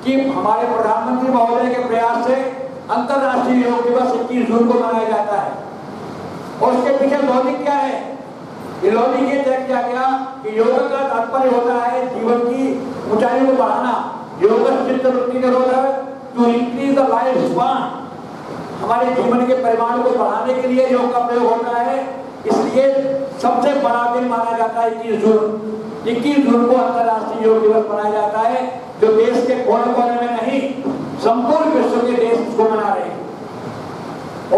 कि हमारे प्रधानमंत्री महोदय के प्रयास से अंतर्राष्ट्रीय योग दिवस 21 जून को मनाया जाता है। और उसके पीछे लॉजिक क्या है? ये लॉजिक ये तय किया गया कि योग का तात्पर्य होता है जीवन की ऊंचाई को बढ़ाना। योग चित्तवृत्ति निरोधक to increase the life span, हमारे जीवन के परिमाण को बढ़ाने के लिए योग का प्रयोग होता है। इसलिए सबसे बड़ा दिन माना जाता है 21 जून। 21 जून को अंतर्राष्ट्रीय योग दिवस मनाया जाता है, जो देश के कोने कोने में नहीं, संपूर्ण विश्व के देश इसको मना रहे हैं।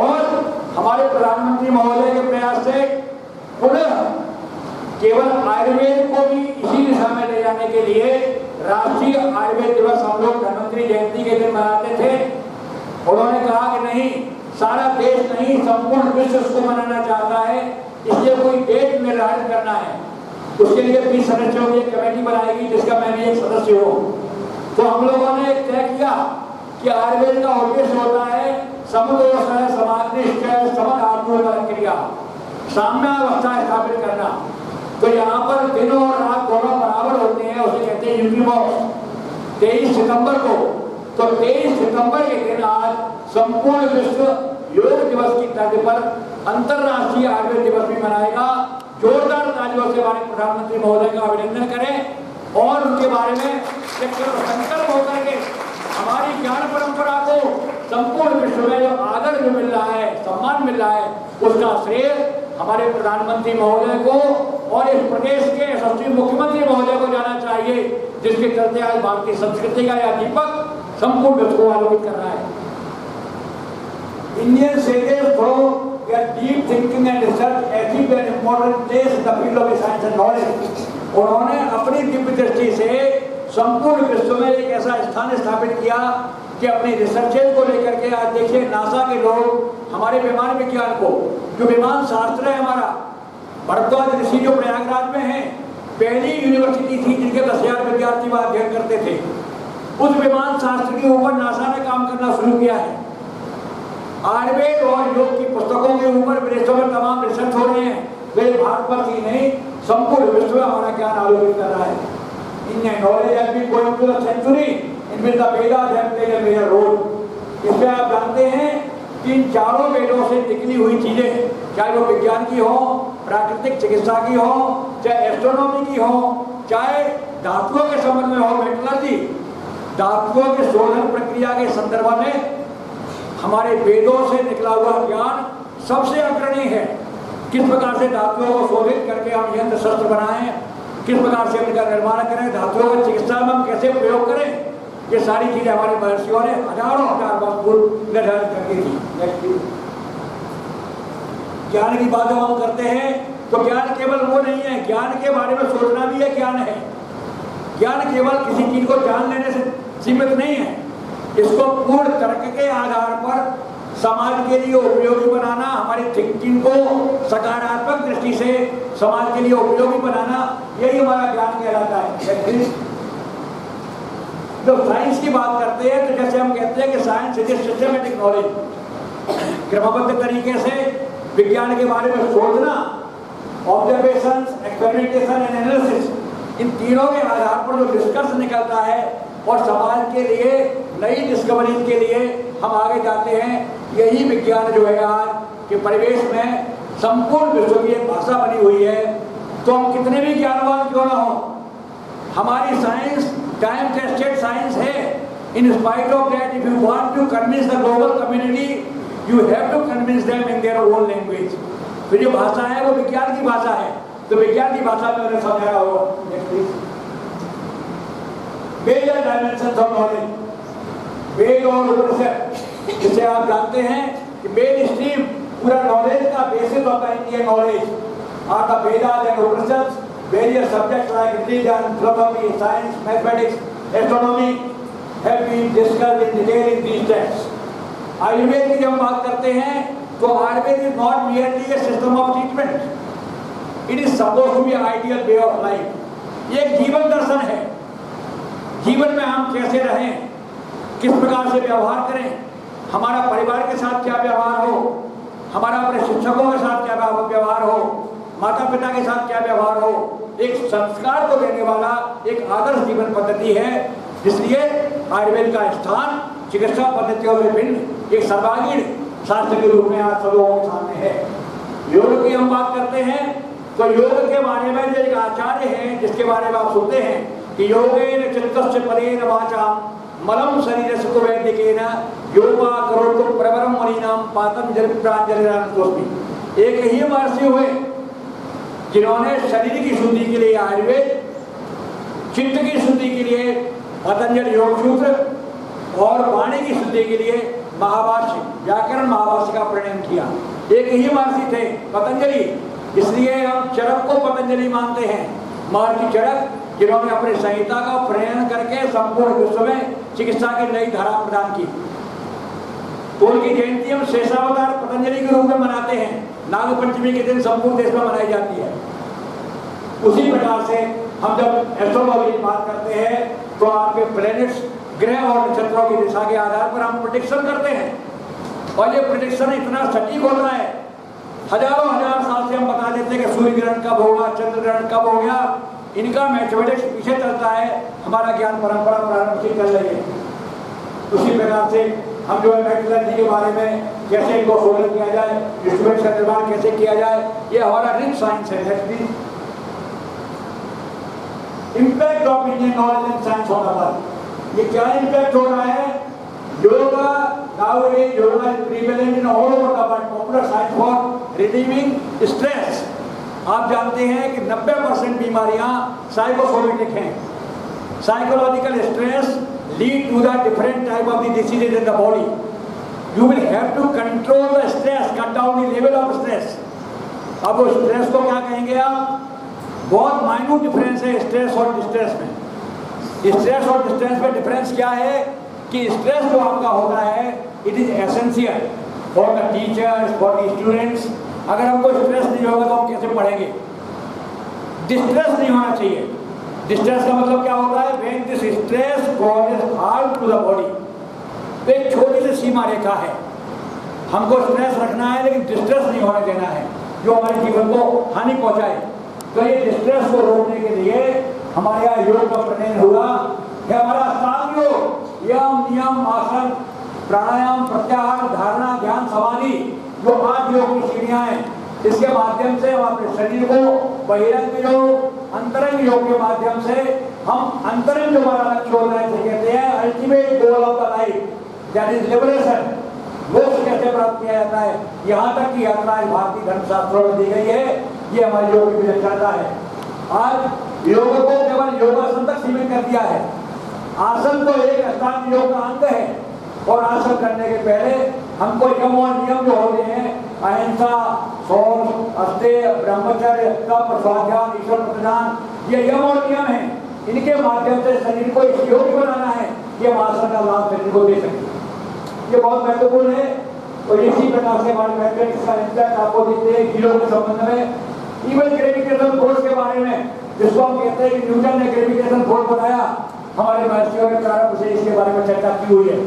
और हमारे प्रधानमंत्री महोदय के प्रयास से पुनः केवल आयुर्वेद को भी इसी दिशा में ले जाने के लिए राष्ट्रीय आयुर्वेद दिवस हम लोग धन्वंतरी जयंती के दिन मनाते थे। उन्होंने कहा कि नहीं, सारा देश नहीं, संपूर्ण विश्व इसको मनाना चाहता है, इसलिए कोई डेट निर्धारित करना है। उसके लिए 20 सदस्यों की एक कमेटी बनाएगी, जिसका मैं भी एक सदस्य हूँ। तो हम लोगों ने तय किया कि आयुर्वेद का उद्देश्य होता है समदोष, समाधिष्ठ, समधातु क्रिया, साम्यावस्था स्थापित करना। तो यहाँ पर दिन और रात दोनों बराबर होते हैं, उसे कहते हैं यूनिवॉक्स। 23 सितंबर को, तो 23 सितंबर के दिन आज संपूर्ण विश्व योग दिवस की तर्ज पर अंतर्राष्ट्रीय आयुर्वेद दिवस भी मनाएगा। जोरदार तालियों से हमारे प्रधानमंत्री महोदय का अभिनंदन करें और उनके बारे में संकल्प होकर के हमारी ज्ञान परंपरा को संपूर्ण विश्व में जो आदर जो मिल रहा है, सम्मान मिल रहा है, उसका श्रेय हमारे प्रधानमंत्री महोदय को और इस प्रदेश के यशस्वी मुख्यमंत्री महोदय को जाना चाहिए, जिसके चलते आज भारतीय संस्कृति का यह दीपक संपूर्ण विश्व को आलोकित कर रहा है। Indian sages through their deep thinking and research achieved an important place in the field of science and knowledge. उन्होंने अपनी दिव्य दृष्टि से संपूर्ण विश्व में एक ऐसा स्थान स्थापित किया कि अपनी रिसर्चेज को लेकर के आज देखिए नासा के लोग हमारे विमान विज्ञान को, जो विमान शास्त्र है हमारा, भरद्वाज ऋषि जो प्रयागराज में है, पहली यूनिवर्सिटी थी जिनके 10,000 विद्यार्थी वहां अध्ययन करते थे। उस विमान शास्त्र के ऊपर नासा ने काम करना शुरू किया है। आयुर्वेद और योग की पुस्तकों के ऊपर विदेशों में तमाम रिसर्च हो रहे हैं। वे भारत ही नहीं, संपूर्ण विश्व में हमारा ज्ञान आलोकित कर रहा है। Indian knowledge has been going to the century in which the Vedas have played a major role. इसमें आप जानते हैं कि इन चारों वेदों से निकली हुई चीजें, चाहे वो विज्ञान की हो, प्राकृतिक चिकित्सा की हो, चाहे एस्ट्रोनॉमी की हो, चाहे धातुओं के संबंध में हो मेटलर्जी, धातुओं के शोधन प्रक्रिया के संदर्भ में हमारे वेदों से निकला हुआ ज्ञान सबसे अग्रणी है। किस प्रकार से धातुओं को शोधित करके हम यंत्र शस्त्र बनाएं, किस प्रकार से इनका निर्माण करें, धातुओं का चिकित्सा में हम कैसे प्रयोग करें, ये सारी चीजें हमारे महर्षियों ने हजारों हजार वर्ष पूर्व निर्धारित करके थी। ज्ञान की बात जब हम करते हैं तो ज्ञान केवल वो नहीं है, ज्ञान के बारे में सोचना भी एक ज्ञान है। ज्ञान केवल किसी चीज को जान लेने से सीमित नहीं है, इसको पूर्ण तर्क के आधार पर समाज के लिए उपयोगी बनाना, हमारी थिंकिंग को सकारात्मक दृष्टि से समाज के लिए उपयोगी बनाना, यही हमारा ज्ञान कहलाता है। जब साइंस की बात करते हैं तो जैसे हम कहते हैं कि साइंस इज सिस्टमैटिक नॉलेज, क्रमबद्ध तरीके से विज्ञान के बारे में सोचना, ऑब्जर्वेशन, एक्सपेरिमेंटेशन एंड एनालिसिस, इन तीनों के आधार पर जो निष्कर्ष निकलता है और समाज के लिए नई डिस्कवरी के लिए हम आगे जाते हैं, यही विज्ञान जो है आज के परिवेश में संपूर्ण विश्व की एक भाषा बनी हुई है। तो हम कितने भी ज्ञानवान क्यों ना हो, हमारी साइंस टाइम टेस्टेड साइंस है। In spite of that, if you want to convince the global community, you have to convince them in their own language. तो जो भाषा है वो विज्ञान की भाषा है, तो विज्ञान की भाषा में मैंने समझाया होगा। Major dimensions of knowledge, Veda और उपनिषद, जिसे आप जानते हैं कि वेद स्ट्रीम पूरा नॉलेज का बेसिस होता है। Indian knowledge are the Vedas and Upanishad, various subjects like religion, philosophy, science, mathematics, astronomy have been discussed in detail in these texts. Ayurveda की जब हम बात करते हैं तो Ayurveda is not merely a system of treatment, it is supposed to be ideal way of life. ये एक जीवन दर्शन है, जीवन में हम कैसे रहें, किस प्रकार से व्यवहार करें, हमारा परिवार के साथ क्या व्यवहार हो, हमारा अपने शिक्षकों के साथ क्या व्यवहार हो, माता पिता के साथ क्या व्यवहार हो, एक संस्कार को देने वाला एक आदर्श जीवन पद्धति है। इसलिए आयुर्वेद का स्थान चिकित्सा पद्धतियों में भिन्न एक सर्वांगीण शास्त्र के रूप में आज सब लोगों के सामने है। योग की हम बात करते हैं तो योग के बारे में जो एक आचार्य है जिसके बारे में आप सुनते हैं कि योगेन चित्तस्य परेण वाचा मलम शरीरस्य को वैदिकेन योगा करोड़ो प्रवरम मणिनाम पातंजलि प्रांजलिरानतोस्मि। एक ही महर्षि हुए जिन्होंने शरीर की शुद्धि के लिए आयुर्वेद, चित्त की शुद्धि के लिए पतंजलि योग सूत्र और वाणी की शुद्धि के लिए महाभाष्य, व्याकरण महाभाष्य का प्रणयन किया। एक ही महर्षि थे पतंजलि, इसलिए हम चरक को पतंजलि मानते हैं। महर्षि चरक जिन्होंने अपनी संहिता का प्रणयन करके संपूर्ण विश्व में चिकित्सा की नई धारा प्रदान की। तो उनकी जयंती हम शेषावतार पतंजलि के रूप में मनाते हैं, नाग पंचमी के दिन संपूर्ण देश में मनाई जाती है। उसी प्रकार से हम जब एस्ट्रोलॉजी की बात करते हैं तो आपके प्लैनेट्स, ग्रह और नक्षत्रों की दिशा के आधार पर हम प्रेडिक्शन करते हैं और ये प्रेडिक्शन इतना सटीक होता है, हजारों हजार साल से हम बता देते हैं कि सूर्य ग्रहण कब होगा, चंद्र ग्रहण कब हो गया। इनका मैथमेटिक्स पीछे चलता है, हमारा ज्ञान परंपरा प्रारंभ से चल रही है। उसी प्रकार से हम जो है मेटलर्जी के बारे में कैसे इनको शोधन किया जाए, इंस्ट्रूमेंट्स का निर्माण कैसे किया जाए, ये हमारा रिच साइंस है। Impact of Indian knowledge in science on earth, ये क्या इम्पैक्ट हो रहा है? Yoga nowadays yoga is prevalent in all over the world, popular science for relieving stress। आप जानते हैं कि 90% बीमारियां साइकोसोमेटिक हैं। Psychological stress lead to the different type of the diseases in the body. You will have to control the stress, cut down the level of stress. अब वो stress को क्या कहेंगे आप? बहुत माइन्यूट डिफरेंस है स्ट्रेस और डिस्ट्रेस में। स्ट्रेस और डिस्ट्रेस में डिफरेंस क्या है कि स्ट्रेस जो आपका होता है it is essential for the teachers, for the students. अगर हमको स्ट्रेस नहीं होगा तो हम कैसे पढ़ेंगे? डिस्ट्रेस नहीं होना चाहिए। डिस्ट्रेस का मतलब क्या होता है? When this stress causes harm to the body. तो एक छोटी सी सीमा रेखा है, हमको स्ट्रेस रखना है लेकिन डिस्ट्रेस नहीं होने देना है जो हमारे जीवन को हानि पहुंचाए। तो ये डिस्ट्रेस को रोकने के लिए हमारे यहाँ योग का प्रणयन हुआ है। हमारा अष्टांग योग, यम नियम आसन प्राणायाम प्रत्याहार धारणा ध्यान समाधि जो 8 योग की सीढ़ियां हैं, इसके माध्यम से हम अपने शरीर को बहिरंग योग अंतरंग योग के माध्यम से हम अंतरंग जो हमारा लक्ष्य होता है, जिसे कहते हैं ultimate goal of the life, that is liberation, मोक्ष कैसे प्राप्त किया जाता है, यहाँ तक की यात्रा भारतीय धर्मशास्त्रों में दी गई है। ये हमारी योग की विलक्षणता है। आज योग को केवल योगासन तक सीमित कर दिया है। आसन तो एक अष्टांग योग का अंग है, और आसन करने के पहले हमको यम और नियम जो होते हैं, अहिंसा, शौच, अस्तेय, ब्रह्मचर्य, तप, स्वाध्याय, ईश्वर प्रतिदान, ये यम और नियम है। इनके माध्यम से शरीर को इस योग्य बनाना है कि हम आसन का लाभ शरीर को दे सकें। ये बहुत महत्वपूर्ण है। और इसी प्रकार से हमारे मैथमेटिक्स का इंपैक्ट आपको देखते हैं किलो के संबंध में, इवन ग्रेविटेशन फोर्स के बारे में, जिसको हम कहते हैं कि न्यूटन ने ग्रेविटेशन फोर्स बताया, हमारे महर्षियों के प्रारंभ से इसके बारे में चर्चा की हुई है।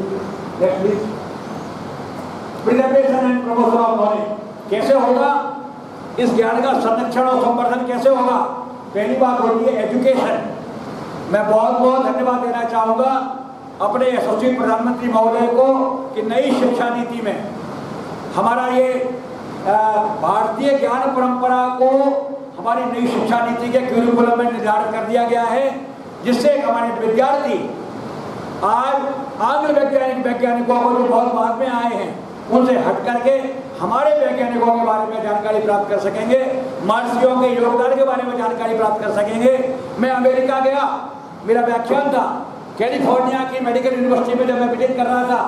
Next please. Preservation and promotion of knowledge कैसे होगा, इस ज्ञान का संरक्षण और संवर्धन कैसे होगा? पहली बात होती है एजुकेशन। मैं बहुत बहुत धन्यवाद देना चाहूंगा अपने यशस्वी प्रधानमंत्री महोदय को कि नई शिक्षा नीति में हमारा ये भारतीय ज्ञान परंपरा को हमारी नई शिक्षा नीति के करिकुलम में निर्धारित कर दिया गया है, जिससे हमारे विद्यार्थी आज आंग्ल वैज्ञानिकों को जो बहुत बाद में आए हैं उनसे हट करके हमारे वैज्ञानिकों के बारे में जानकारी प्राप्त कर सकेंगे, महर्षियों के योगदान के बारे में जानकारी प्राप्त कर सकेंगे। मैं अमेरिका गया, मेरा व्याख्यान था कैलिफोर्निया की मेडिकल यूनिवर्सिटी में। जब मैं विजिट कर रहा था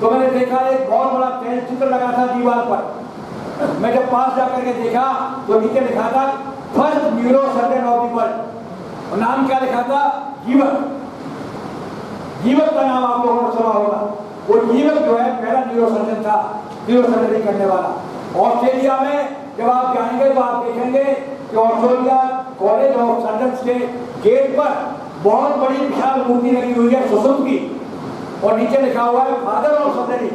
तो मैंने देखा एक बहुत बड़ा तेल चित्र लगा था दीवार पर। मैं जब पास जाकर के देखा तो नीचे लिखा था first neuro surgeon of the world, और नाम क्या लिखा था? जीवक। जीवक का नाम आप लोगों ने सुना होगा। वो जीवक जो है पहला न्यूरो सर्जन था, न्यूरो सर्जरी करने वाला। ऑस्ट्रेलिया में जब आप जाएंगे तो आप देखेंगे कि ऑस्ट्रेलिया कॉलेज ऑफ सर्जन के गेट पर बहुत बड़ी विशाल मूर्ति लगी हुई है सुसुम की, और नीचे लिखा हुआ है फादर ऑफ सर्जरी।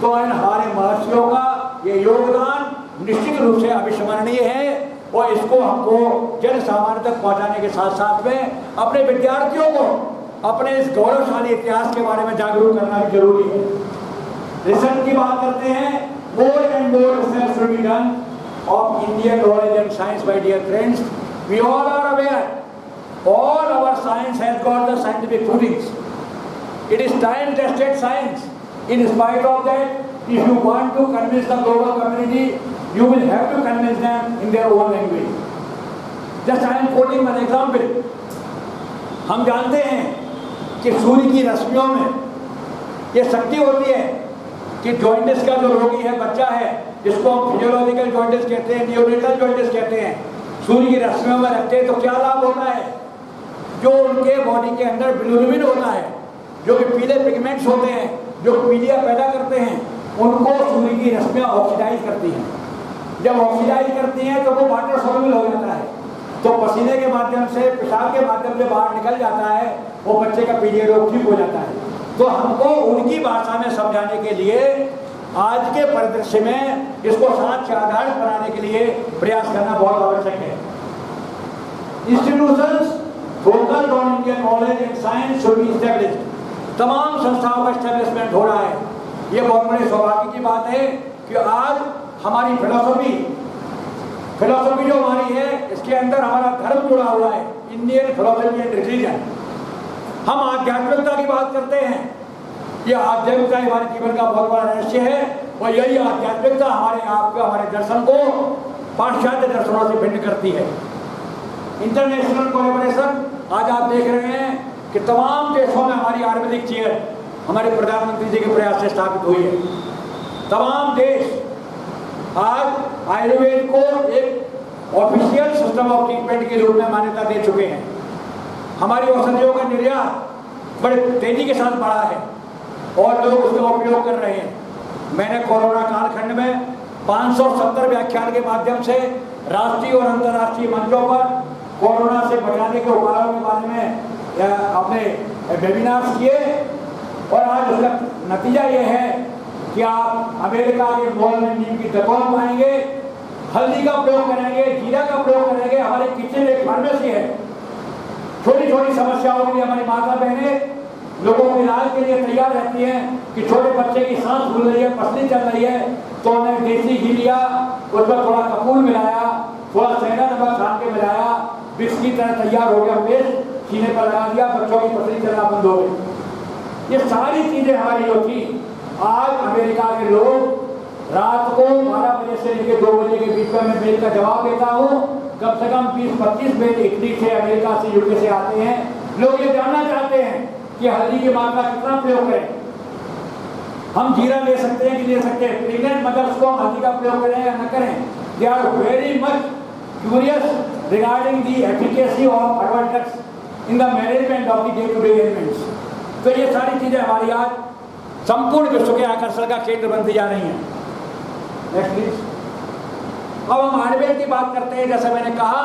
तो इन हमारे महर्षियों का ये योगदान निश्चित रूप से अविस्मरणीय है, और इसको हमको जन सामान्य तक पहुंचाने के साथ साथ में अपने विद्यार्थियों को अपने इस गौरवशाली इतिहास के बारे में जागरूक करना भी जरूरी है। रिसर्च की बात करते हैं, more and more research should be done of Indian knowledge and science my dear friends. We all are aware all our science has got the scientific footings. It is time tested science. In spite of that, if you want to convince the global community, you will have to convince them in their own language. Just I am quoting one example. हम जानते हैं कि सूर्य की रश्मियों में ये शक्ति होती है कि जॉइंटिस का जो रोगी है, बच्चा है, जिसको हम फिजियोलॉजिकल जॉइंटिस कहते हैं, नियोनेटल जॉइंटिस कहते हैं, सूर्य की रश्मियों में रखते हैं तो क्या लाभ होता है? जो उनके बॉडी के अंदर बिलिरुबिन होता है, जो कि पीले पिगमेंट्स होते हैं, जो पीलिया पैदा करते हैं, उनको सूर्य की रश्मियाँ ऑक्सीडाइज करती हैं। जब ऑक्सीडाइज करती हैं तो वो वाटर सॉल्युबल हो जाता है, तो पसीने के माध्यम से, पेशाब के माध्यम से बाहर निकल जाता है, वो बच्चे का पीलिया रोग ठीक हो जाता है। तो हमको उनकी भाषा में समझाने के लिए आज के परिदृश्य में इसको साक्ष्य आधारित बनाने के लिए प्रयास करना बहुत आवश्यक है। Institutions focused on Indian knowledge and science should be established. तमाम संस्थाओं का एस्टैब्लिशमेंट हो रहा है। ये बहुत बड़े सौभाग्य की बात है कि आज हमारी फिलोसफी जो हमारी है, इसके अंदर हमारा धर्म जुड़ा हुआ है, इंडियन फिलोसफी एंड रिलीजन। हम आध्यात्मिकता की बात करते हैं, ये आध्यात्मिकता हमारे जीवन का बहुत बड़ा रहस्य है, और यही आध्यात्मिकता हमारे आप को, हमारे दर्शन को पाश्चात्य दर्शनों से भिन्न करती है। इंटरनेशनल कोलैबोरेशन, आज आप देख रहे हैं कि तमाम देशों में हमारी आयुर्वेदिक चेयर हमारे प्रधानमंत्री जी के प्रयास से स्थापित हुई है। तमाम देश आज आयुर्वेद को एक ऑफिशियल सिस्टम ऑफ ट्रीटमेंट के रूप में मान्यता दे चुके हैं। हमारी औषधियों का निर्यात बड़े तेजी के साथ बढ़ा है और लोग उसका उपयोग कर रहे हैं। मैंने कोरोना कालखंड में 570 व्याख्यान के माध्यम से राष्ट्रीय और अंतर्राष्ट्रीय मंचों पर कोरोना से बचाने के उपायों के बारे में अपने वेबिनार्स किए, और आज उसका नतीजा ये है कि आप अमेरिका के मॉल में नीम की दवा पाएंगे, हल्दी का प्रयोग करेंगे, जीरा का प्रयोग करेंगे। हमारे किचन एक फार्मेसी है। छोटी छोटी समस्याओं के लिए हमारी माता बहनें लोगों के इलाज के लिए तैयार रहती हैं कि छोटे बच्चे की सांस फूल रही है, पसली चल रही है, तो उन्हें देसी घी लिया, उसमें थोड़ा कपूर मिलाया, थोड़ा सेंधा नमक छान के मिलाया, विष की तरह तैयार हो गया पेस्ट, सीने पर लगा दिया, बच्चों की पथरी चलना बंद हो गई। ये सारी चीजें हमारी जो थी, आज अमेरिका के लोग रात को 12 बजे से लेकर 2 बजे के बीच में मैं मेल का जवाब देता हूँ, कम से कम 20-25 मेल इटली से, अमेरिका से, यूके से आते हैं। लोग ये जानना चाहते हैं कि हल्दी की मात्रा कितना प्रयोग करें, हम जीरा ले सकते हैं कि ले सकते हैं, प्रेग्नेंट मदर्स को हम हल्दी का प्रयोग करें या न करें। They are very much curious regarding the efficacy of herbal drugs in the management of the day to day ailments. तो ये सारी चीजें हमारी आज संपूर्ण विश्व के आकर्षण का केंद्र बनती जा रही हैं। Next please. अब हम आयुर्वेद की बात करते हैं। जैसा मैंने कहा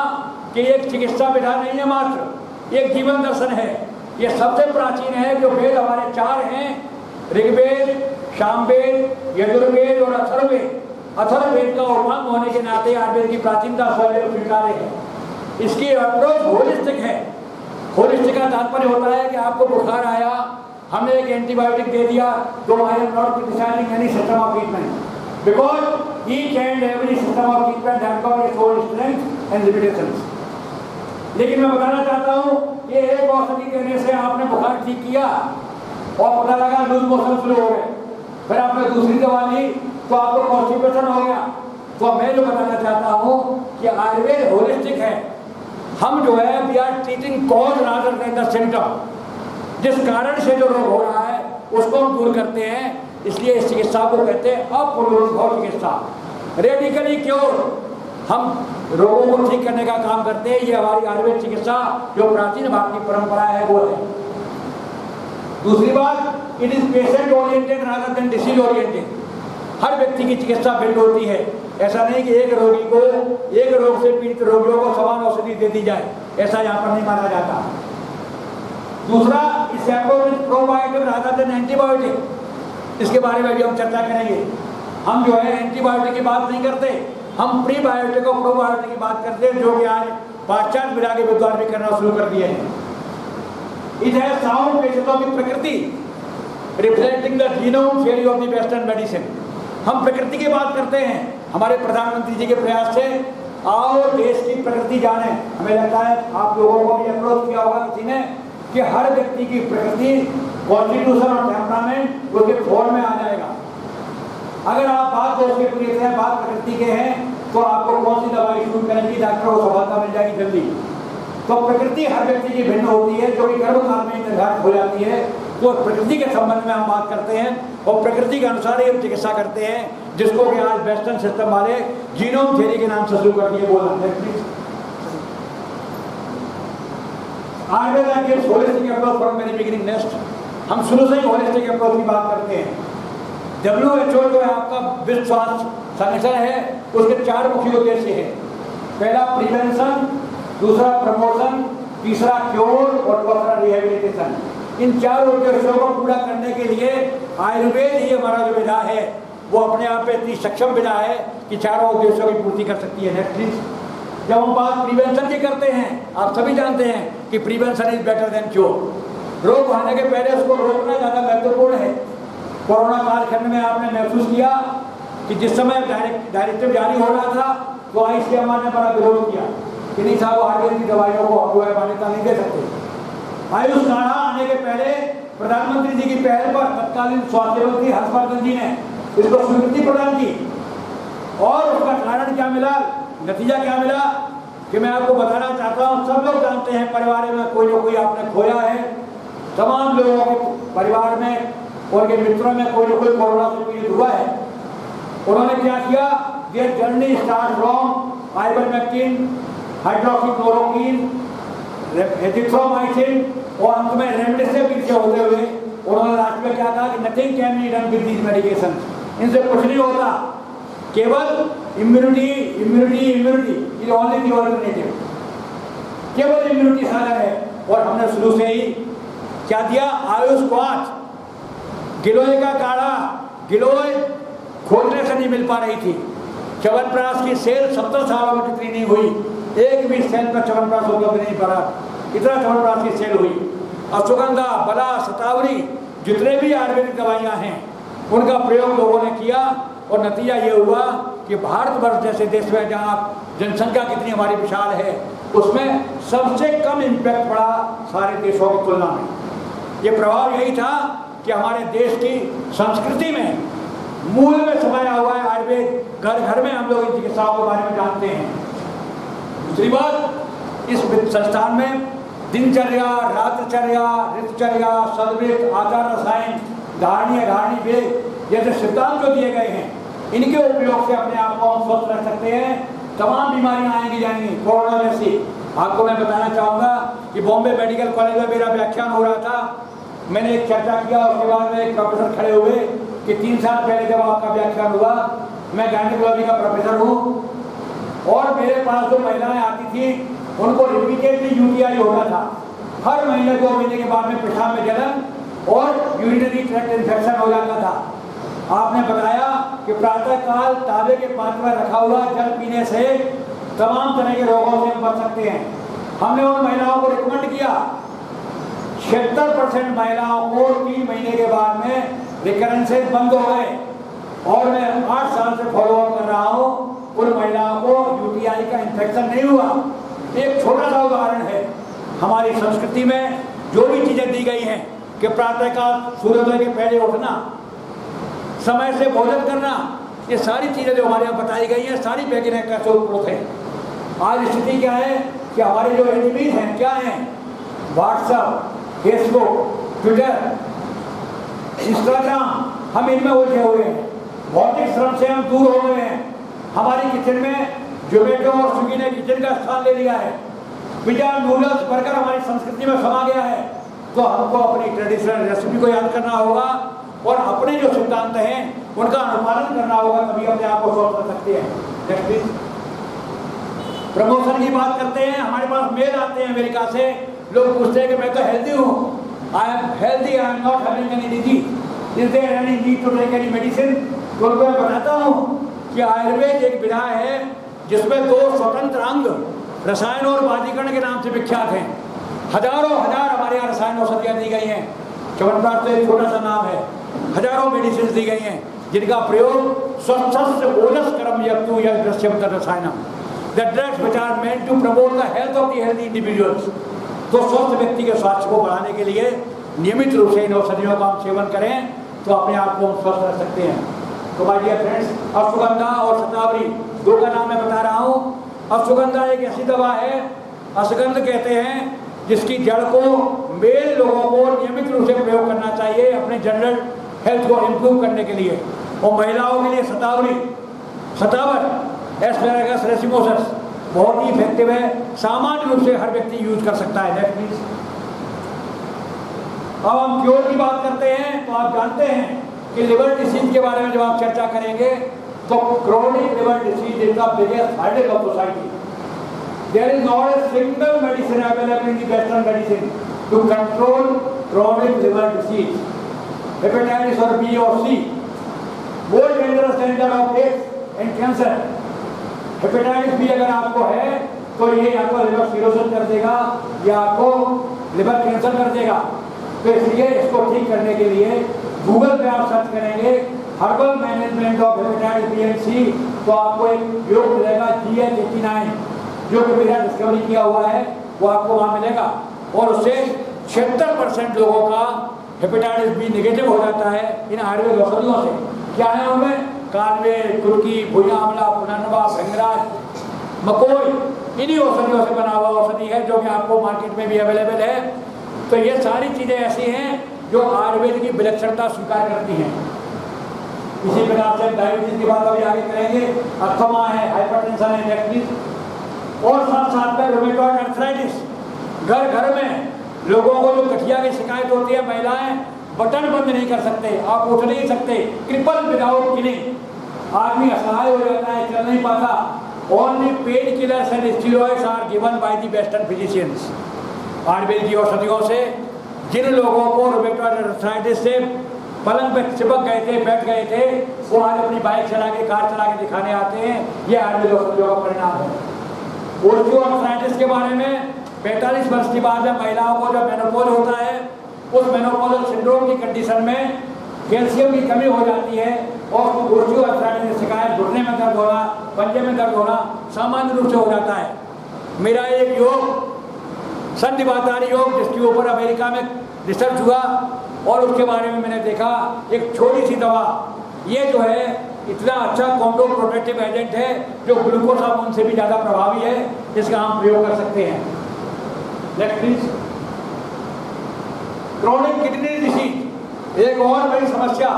कि एक चिकित्सा विधा नहीं है, मात्र एक जीवन दर्शन है। ये सबसे प्राचीन है। जो वेद हमारे 4 हैं, ऋग्वेद, सामवेद, यजुर्वेद और अथर्ववेद। अथर्ववेद का उपंग होने के नाते आयुर्वेद की प्राचीनता स्वीकार्य है। इसकी अप्रोच होलिस्टिक है। होलिस्टिक का तात्पर्य होता है कि आपको बुखार आया, हमने एक एंटीबायोटिक दे दिया, तो I am not criticising any system of treatment, because each and every system of treatment has got its own strengths and limitations। लेकिन मैं बताना चाहता हूँ कि एक औषधि देने से आपने बुखार ठीक किया और पता लगा लूज मोशन शुरू हो गए, फिर आपने दूसरी दवा ली तो आपको कॉन्स्टिपेशन हो गया। तो मैं जो बताना चाहता हूँ कि आयुर्वेद होलिस्टिक है। हम जो है we are treating cause rather than the symptom. जिस कारण से जो रोग हो रहा है उसको हम दूर करते हैं। इसलिए इस चिकित्सा को कहते हैं अपुनरुद्भव चिकित्सा, रेडिकली क्योर। हम रोगों को ठीक करने का काम करते हैं। ये हमारी आयुर्वेद चिकित्सा जो प्राचीन भारतीय परंपरा है वो है। दूसरी बात, it is patient oriented rather than disease oriented. हर व्यक्ति की चिकित्सा भिन्न होती है। ऐसा नहीं कि एक रोगी को, एक रोग से पीड़ित रोगियों को समान औषधि दे दी जाए, ऐसा यहाँ पर नहीं माना जाता। दूसरा, इस approach is probiotic rather than antibiotic. इसके बारे में भी हम चर्चा करेंगे। हम जो है एंटीबायोटिक की बात नहीं करते, हम प्रीबायोटिक और प्रोबायोटिक की बात करते हैं, जो कि आज पाश्चात्य विधा के विद्वान भी करना शुरू कर दिए हैं। It has sound basis of the prakriti reflecting the genome theory of the western medicine. हम प्रकृति की बात करते हैं। हमारे प्रधानमंत्री जी के प्रयास से आओ देश की प्रकृति जाने। हमें लगता है आप लोगों को भी अप्रोच किया होगा किसी ने कि हर व्यक्ति की प्रकृति, कॉन्स्टिट्यूशन और टेम्परामेंट उसके फॉर्म में आ जाएगा। अगर आप बात दोस्त के प्रिय हैं, बात प्रकृति के हैं, तो आपको कौन सी दवाई शुरू करेंगी, डॉक्टर को सफलता मिल जाएगी जल्दी। तो प्रकृति हर व्यक्ति की भिन्न होती है, जो कि गर्भकाल में निर्धारित हो जाती है। तो प्रकृति के संबंध में हम बात करते हैं और प्रकृति के अनुसार ही हम चिकित्सा करते हैं, जिसको कि आज वेस्टर्न सिस्टम वाले जीनोम थ्योरी के नाम से शुरू कर दिए बोलना है। आयुर्वेद के holistic approach from very beginning. Next, हम शुरू से ही होलिस्टिक अप्रोच की बात करते हैं। WHO जो है आपका विश्व स्वास्थ्य संगठन है, उसके 4 मुख्य उद्देश्य हैं। पहला प्रिवेंशन, दूसरा प्रमोशन, तीसरा क्योर और चौथा रिहेबिलिटेशन। इन 4 उद्देश्यों को पूरा करने के लिए आयुर्वेद ही हमारा जो विधा है वो अपने आप में इतनी सक्षम विधा है कि चारों उद्देश्यों की पूर्ति कर सकती है। Next please. जब हम बात प्रिवेंशन की करते हैं, आप सभी जानते हैं कि prevention is better than cure. रोग आने के पहले उसको रोकना ज़्यादा महत्वपूर्ण है। कोरोना कालखंड में आपने महसूस किया कि जिस समय डायरेक्टिव जारी हो रहा था तो ICMR ने बड़ा विरोध किया कि नहीं साहब, आयुर्वेद की दवाइयों को जो है मान्यता नहीं दे सकते। आयुष काढ़ा आने के पहले प्रधानमंत्री जी की पहल पर तत्कालीन स्वास्थ्य मंत्री हर्षवर्धन जी ने इसको स्वीकृति प्रदान की। और उसका कारण क्या मिला, नतीजा क्या मिला कि मैं आपको बताना चाहता हूँ। सब लोग जानते हैं, परिवार में कोई ना कोई आपने खोया है। तमाम लोगों के परिवार में और के मित्रों में कोई ना कोई कोरोना से पीड़ित हुआ है। उन्होंने क्या किया, their journey start from ivermectin, hydroxychloroquine, azithromycin और अंत में रेमडेसिविर से होते हुए उन्होंने लास्ट में क्या कहा कि nothing can be done with these medication. इनसे कुछ नहीं होता, केवल immunity is only the alternative. केवल इम्यूनिटी साधन है। और हमने शुरू से ही क्या दिया, आयुष क्वाथ, गिलोय का काढ़ा। गिलोय खोजने से नहीं मिल पा रही थी। च्यवनप्राश की सेल 70 सालों में कितनी नहीं हुई, एक भी सेल पर च्यवनप्राश उपलब्ध नहीं पड़ा, इतना च्यवनप्राश की सेल हुई। अश्वगंधा, बला, शतावरी, जितने भी आयुर्वेदिक दवाइयाँ हैं उनका प्रयोग लोगों ने किया और नतीजा ये हुआ कि भारतवर्ष जैसे देश में जहाँ जनसंख्या कितनी हमारी विशाल है, उसमें सबसे कम इम्पैक्ट पड़ा सारे देशों की तुलना में। ये प्रभाव यही था कि हमारे देश की संस्कृति में मूल में समाया हुआ है आयुर्वेद। घर घर में हम लोग इन चिकित्साओं के बारे में जानते हैं। दूसरी बात, इस संस्थान में दिनचर्या, रात्रचर्या, ऋतुचर्या, सदवृत्त, आचार रसायन, धारणीय धारणी वेद जैसे सिद्धांत जो दिए गए हैं, इनके उपयोग से अपने आप को हम स्वस्थ रख सकते हैं। तमाम बीमारियां आएंगी जाएंगी, कोरोना जैसी। आपको मैं बताना चाहूँगा कि बॉम्बे मेडिकल कॉलेज में मेरा व्याख्यान हो रहा था, मैंने एक चर्चा किया, उसके बाद में एक प्रोफेसर खड़े हुए कि 3 साल पहले जब आपका व्याख्यान हुआ, मैं गायनेकोलॉजी का प्रोफेसर हूँ और मेरे पास जो महिलाएं आती थी उनको रिपीटेडली यूटीआई होता था। हर महीने 2 महीने के बाद में पेशाब में जलन और यूरिनरी ट्रैक्ट इन्फेक्शन हो जाता था। आपने बताया कि प्रातःकाल तांबे के पात्र में रखा हुआ जल पीने से तमाम तरह के रोगों से बच सकते हैं। हमने उन महिलाओं को रिकमेंड किया। 76% महिलाओं को 3 महीने के बाद में रिकरेंसेस बंद हो गए और मैं 8 साल से फॉलोअप कर रहा हूँ। उन महिलाओं को यूटीआई का इन्फेक्शन नहीं हुआ। एक छोटा सा उदाहरण है, हमारी संस्कृति में जो भी चीजें दी गई हैं कि प्रातःकाल सूर्योदय के पहले उठना, समय से भोजन करना, ये सारी चीजें जो हमारे यहाँ बताई गई हैं, सारी वैज्ञानिक का स्वरूप है। आज स्थिति क्या है कि हमारे जो एनिमीज हैं क्या हैं, व्हाट्सएप, फेसबुक, ट्विटर, इंस्टाग्राम, हम इनमें उलझे हुए हैं। भौतिक श्रम से हम दूर हो गए हैं। हमारी किचन में जोमेटो और स्विगी ने किचन का स्थान ले लिया है। पिज्जा, नूडल्स, बर्गर हमारी संस्कृति में समा गया है। तो हमको अपनी ट्रेडिशनल रेसिपी को याद करना होगा और अपने जो सिद्धांत हैं उनका अनुपालन करना होगा, तभी अपने आप को स्वस्थ कर सकते हैं। Next please. प्रमोशन की बात करते हैं, हमारे पास मेल आते हैं अमेरिका से, लोग पूछते हैं कि मैं तो हेल्दी हूँ, I am healthy, I am not having any disease, is there any need to take any medicine. तो उनको मैं बताता हूँ कि आयुर्वेद एक विधा है जिसमें 2 स्वतंत्र अंग रसायन और वाजीकरण के नाम से विख्यात हैं। हजारों हमारे यहाँ रसायन औषधियाँ दी गई हैं। च्यवनप्राश तो एक छोटा सा नाम है। हजारों मेडिसिन दी गई हैं जिनका प्रयोग स्वस्थ ओजस कर्म यक्तु या दृश्यम रसायनम, the drugs which are meant to promote the health of the healthy individuals. तो स्वस्थ व्यक्ति के स्वास्थ्य को बढ़ाने के लिए नियमित रूप से इन औषधियों का हम सेवन करें तो अपने आप को हम स्वस्थ रख सकते हैं। तो माय डियर फ्रेंड्स, अश्वगंधा और शतावरी 2 का नाम मैं बता रहा हूँ। अश्वगंधा एक ऐसी दवा है, अश्वगंध कहते हैं, जिसकी जड़ को मेल लोगों को नियमित रूप से प्रयोग करना चाहिए अपने जनरल हेल्थ को इम्प्रूव करने के लिए। और महिलाओं के लिए शतावर एस्पेरागस रेसिमोसस बहुत ही इफेक्टिव है, सामान्य रूप से हर व्यक्ति यूज कर सकता है। Next please. अब हम क्योर की बात करते हैं तो आप जानते हैं कि लिवर डिसीज के बारे में जब आप चर्चा करेंगे तो chronic liver disease is the biggest headache of society. There is not a single medicine available in the Western medicine to control chronic liver disease, hepatitis or B or C, more dangerous than that of AIDS and cancer. Hepatitis B अगर आपको है तो ये आपको liver cirrhosis कर देगा या आपको लिवर कैंसर कर देगा। तो इसलिए इसको ठीक करने के लिए गूगल पे आप सर्च करेंगे herbal management of hepatitis B and C, तो आपको एक योग मिलेगा GH89 जो कि मेरा डिस्कवरी किया हुआ है, वो आपको वहाँ मिलेगा। और उससे 76% लोगों का हेपेटाइटिस बी नेगेटिव हो जाता है इन आयुर्वेद औषधियों से। क्या है उनमें? कानवे, तुर्की, भुइयां आंवला, पुनर्नवा, भृंगराज, मकोई, इन्हीं औषधियों से बना हुआ औषधि है जो कि आपको मार्केट में भी अवेलेबल है। तो ये सारी चीज़ें ऐसी हैं जो आयुर्वेद की विलक्षणता स्वीकार करती हैं। इसी प्रकार से डायबिटीज की बात अभी आगे करेंगे, अस्थमा है, हाइपरटेंशन है, डायबिटीज और साथ में रूमेटॉइड आर्थराइटिस। घर घर में लोगों को जो गठिया की शिकायत होती है, महिलाएं बटन बंद नहीं कर सकते, आप उठ नहीं सकते, क्रिपल विदाउट किलिंग, आदमी असहाय हो जाता है, चल नहीं पाता। Only pain killers and steroids are given by the western physicians. Ayurveda की औषधियों से जिन लोगों को रूमेटॉइड आर्थराइटिस से पलंग पे चिपक गए थे, बैठ गए थे, वो आज अपनी बाइक चला के, कार चला के दिखाने आते हैं। ये आयुर्वेद औषधियों का परिणाम है। ऑस्टियोआर्थराइटिस के बारे में 45 वर्ष की बाद में महिलाओं को जब मेनोपॉज होता है, उस मेनोपॉजल सिंड्रोम की कंडीशन में कैल्शियम की कमी हो जाती है और ऑस्टियोआर्थराइटिस की शिकायत घुटने में दर्द होना, पंजे में दर्द होना सामान्य रूप से हो जाता है। मेरा एक योग संधिवातारी योग जिसके ऊपर अमेरिका में रिसर्च हुआ और उसके बारे में मैंने देखा, एक छोटी सी दवा, ये जो है इतना अच्छा कॉम्बो प्रोटेक्टिव एजेंट है जो ग्लूकोज हार्मोन से भी ज़्यादा प्रभावी है, जिसका हम प्रयोग कर सकते हैं। Next please. Chronic kidney disease एक और बड़ी समस्या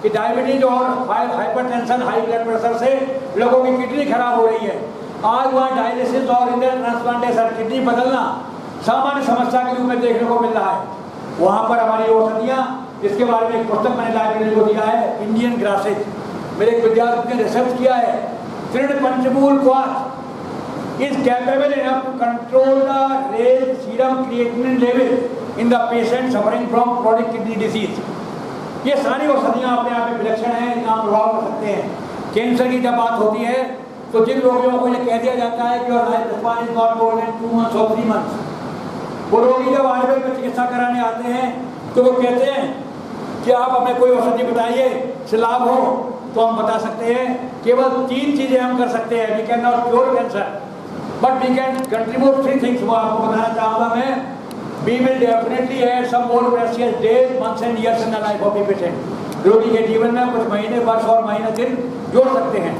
कि डायबिटीज और हाइपरटेंशन, हाई ब्लड प्रेशर से लोगों की किडनी खराब हो रही है। आज वहाँ डायलिसिस और इंडर ट्रांसप्लांटेशन, किडनी बदलना सामान्य समस्या के रूप में देखने को मिल रहा है। वहाँ पर हमारी औषधियाँ, जिसके बारे में एक पुस्तक मैंने लाइब्रेरी को दिया है, इंडियन ग्रासेज, मेरे एक विद्यार्थी ने रिसर्च किया है। तृण पंचमूल क्वाथ is capable enough to control the raised serum creatinine level in the patient suffering from chronic kidney disease. ये सारी औषधियाँ अपने आप में विलक्षण हैं, इनका हम प्रभाव कर सकते हैं। कैंसर की जब बात होती है तो जिन रोगियों को ये कह दिया जाता है कि और life span is not more than 2 months और 3 months, वो रोगी जब आयुर्वेद में चिकित्सा कराने आते हैं तो वो कहते हैं कि आप हमें कोई औषधि बताइए से लाभ हो। तो हम बता सकते हैं केवल 3 चीजें हम कर सकते हैं। We can not cure cancer but we can contribute 3 things. वो आपको बताना चाहूँगा मैं। We will definitely add some more precious days, months and years in the life of the patient. रोगी के जीवन में कुछ महीने, वर्ष और महीने, दिन जोड़ सकते हैं।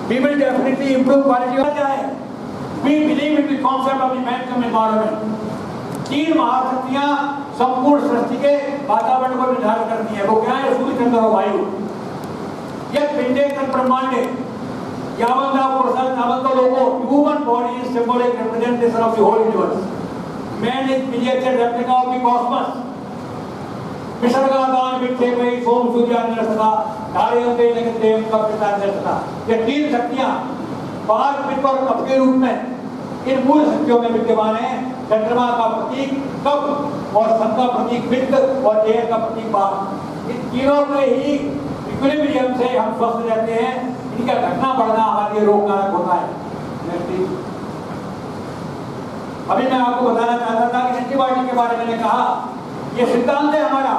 We will definitely improve quality of life. We believe in the concept of the maximum environment. 3 महाशक्तियाँ संपूर्ण सृष्टि के वातावरण को निर्धारित करती है। वो क्या है? सूर्य, चंद्र और वायु। ये पिंडे तक ब्रह्मांडे यावंता पुरुषार्थ तावंता लोगों। Human body is symbolic representation of the whole universe. Man is miniature replica of the cosmos. विसर्गादान विद्ये में सोम सूर्यान्य सदा धारयन्ते जगदेव कपितान्य सदा। ये 3 शक्तियाँ पार्थ, पित्त और कफ के रूप में इन मूल शक्तियों में विद्यमान है। चंद्रमा का प्रतीक कफ और सन का प्रतीक पित्त और देह का प्रतीक वात। इन तीनों के ही इक्विलिब्रियम से हम स्वस्थ रहते हैं। इनका घटना बढ़ना हमारे लिए रोग कारक होता है। अभी मैं आपको बताना चाहता था कि एंटीबायोटिक के बारे में मैंने कहा, ये सिद्धांत है हमारा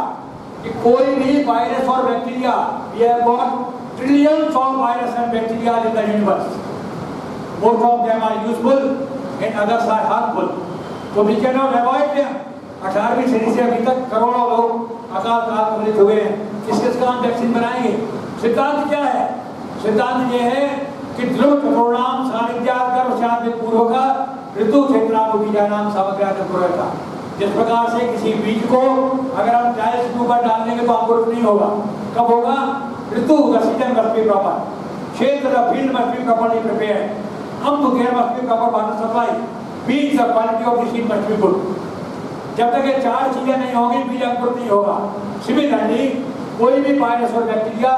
कि कोई भी वायरस और bacteria, we have got trillions of virus and bacteria in the universe. Most of them are useful and others are harmful. So we cannot avoid them. 18वीं सदी से अभी तक करोड़ों लोग अकाल काल पीड़ित हुए हैं। किसका हम वैक्सीन बनाएंगे? सिद्धांत क्या है? सिद्धांत ये है कि ध्रुव चतुर्णाम सानिध्यात् गर्भस्यात् पूर्व का ऋतु क्षेत्रानु बीजानाम सामग्र्यात् पुरोहिता। जिस प्रकार से किसी बीज को अगर हम टाइल्स के ऊपर डाल देंगे तो अंकुरित नहीं होगा। कब होगा? ऋतु, the season must be proper, क्षेत्र, the field must be properly prepared, हम तो there must be proper water supply, बीज, the quality of the seed must be good. जब तक ये 4 चीजें नहीं होंगी बीज अंकुरित नहीं होगा। सिमिलरली कोई भी वायरस और बैक्टीरिया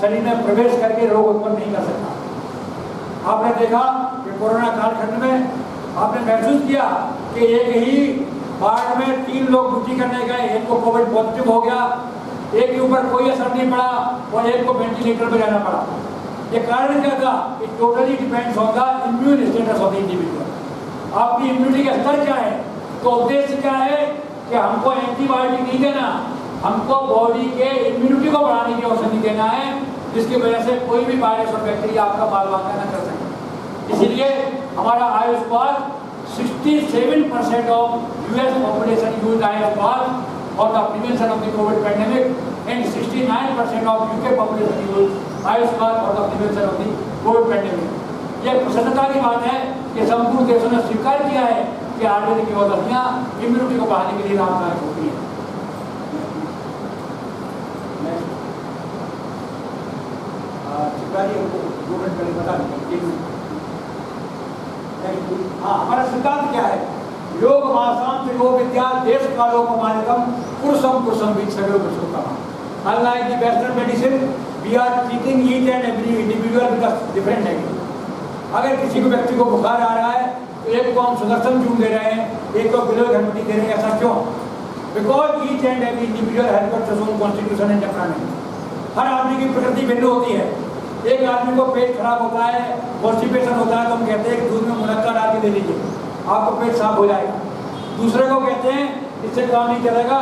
शरीर में प्रवेश करके रोग उत्पन्न नहीं कर सकता। आपने देखा कि कोरोना कालखंड में आपने महसूस किया कि एक ही वार्ड में 3 लोग ड्यूटी करने गए, एक को कोविड पॉजिटिव हो गया, एक के ऊपर कोई असर नहीं पड़ा और एक को वेंटिलेटर पर रहना पड़ा। ये कारण क्या था? It totally depends on the immune status of the individual. आपकी इम्यूनिटी का स्तर क्या है? तो उद्देश्य क्या है कि हमको एंटीबायोटिक नहीं देना, हमको बॉडी के इम्यूनिटी को बढ़ाने की औषधि देना है, जिसकी वजह से कोई भी वायरस और बैक्टीरिया आपका बालवांका न कर सके। इसीलिए हमारा AYUSH path 67% of US population use AYUSH path और the prevention of the COVID pandemic and 69% of UK population use AYUSH path और the prevention of the COVID pandemic. यह प्रसन्नता की बात है कि संपूर्ण देशों ने स्वीकार किया है कि आयुर्वेद की औषधियाँ इम्यूनिटी को बढ़ाने के लिए लाभदायक होती हैं। हाँ, हमारा सिद्धांत क्या है? योग मासांत योग विद्या देश कालोपमानिकम पुरुषम पुरुषम वीक्षयोग पुरुषोत्तम। Unlike the Western medicine, we are treating each and every individual with a different technique. अगर किसी को व्यक्ति को बुखार आ रहा है तो एक को हम सुदर्शन चूर्ण दे रहे हैं, एक को बिलो घंटी दे रहे हैं। ऐसा क्यों? Because each and every individual has got his own constitution and temperament. हर आदमी की प्रकृति भिन्न होती है। एक आदमी को पेट खराब होता है, कॉन्स्टिपेशन होता है, तो हम कहते हैं कि दूध में मुनक्का डाल के दे दीजिए, आपको पेट साफ हो जाएगा। दूसरे को कहते हैं इससे काम नहीं चलेगा,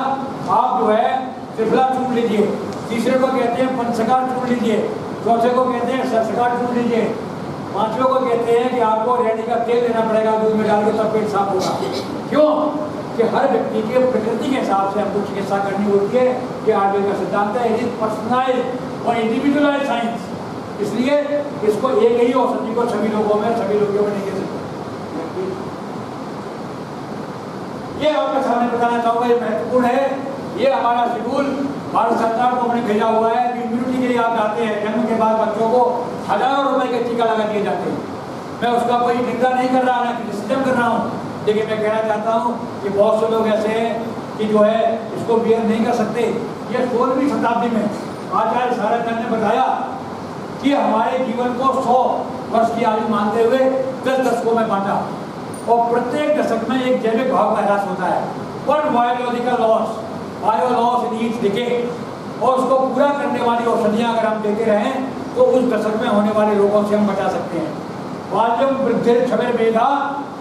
आप जो है त्रिफला चूर्ण लीजिए। तीसरे को कहते हैं पंचकार चूर्ण लीजिए। चौथे को कहते हैं सरसकार चूर्ण लीजिए। पांचवें को कहते हैं कि आपको रेडी का तेल लेना पड़ेगा दूध में डाल के तब पेट साफ होगा। क्यों? कि हर व्यक्ति के प्रकृति के हिसाब से हमको चिकित्सा करनी होती है। कि आयुर्वेद का सिद्धांत है, इट इज पर्सनलाइज्ड और इंडिविजुअलाइज्ड साइंस। इसलिए इसको एक ही औषधि को सभी लोगों में नहीं दे सकते। ये आपके सामने बताना चाहूंगा, ये महत्वपूर्ण है। ये हमारा शेड्यूल भारत सरकार को हमने भेजा हुआ है कि इम्यूनिटी के लिए आप जाते हैं, जन्म के बाद बच्चों को हजारों रुपए के टीका लगा दिए जाते हैं। मैं उसका कोई निंदा नहीं कर रहा, ना क्रिटिसिज्म कर रहा हूँ, लेकिन मैं कहना चाहता हूँ कि बहुत से लोग ऐसे हैं कि जो है इसको बियर नहीं कर सकते। ये 16वीं शताब्दी में आचार्य सारथी ने बताया कि हमारे जीवन को 100 वर्ष की आयु मानते हुए 10 दशकों में बांटा और प्रत्येक दशक में एक जैविक भाव का ह्रास होता है। One biological loss in each decade. और उसको पूरा करने वाली औषधियां अगर हम देते रहें तो उस दशक में होने वाले रोगों से हम बचा सकते हैं। बाल्यम वृद्धिर क्षमेर मेधा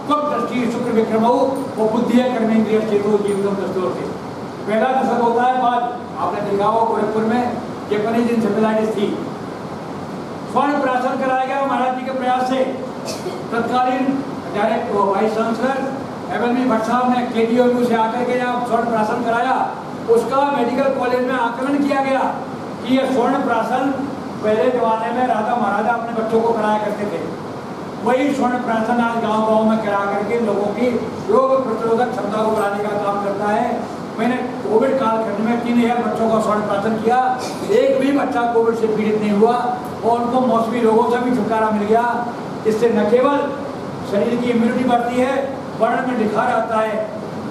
त्वक दृष्टि शुक्र विक्रमऊ वो बुद्धि है कर्मेंद्रिय चेतो जीवितम दस्तोर से। पहला दशक होता है बाद, आपने देखा हो गोरखपुर में जैपनीज इंसेफेलाइटिस थी। स्वर्ण प्राशन कराया गया महाराज जी के प्रयास से। तत्कालीन डायरेक्ट वाइस चांसलर एवं भट्ट साहब ने KDOU से आकर के जब स्वर्ण प्राशन कराया, उसका मेडिकल कॉलेज में आकलन किया गया कि ये स्वर्ण प्राशन पहले जमाने में राजा महाराजा अपने बच्चों को कराया करते थे। वही स्वर्ण प्राशन आज गांव-गांव में करा करके लोगों की रोग प्रतिरोधक क्षमता को बढ़ाने का काम करता है। मैंने कोविड कालखंड में 3000 बच्चों का स्वर्ण प्राशन किया, एक भी बच्चा कोविड से पीड़ित नहीं हुआ और उनको मौसमी रोगों से भी छुटकारा मिल गया। इससे न केवल शरीर की इम्यूनिटी बढ़ती है, वर्ण में निखार आता है,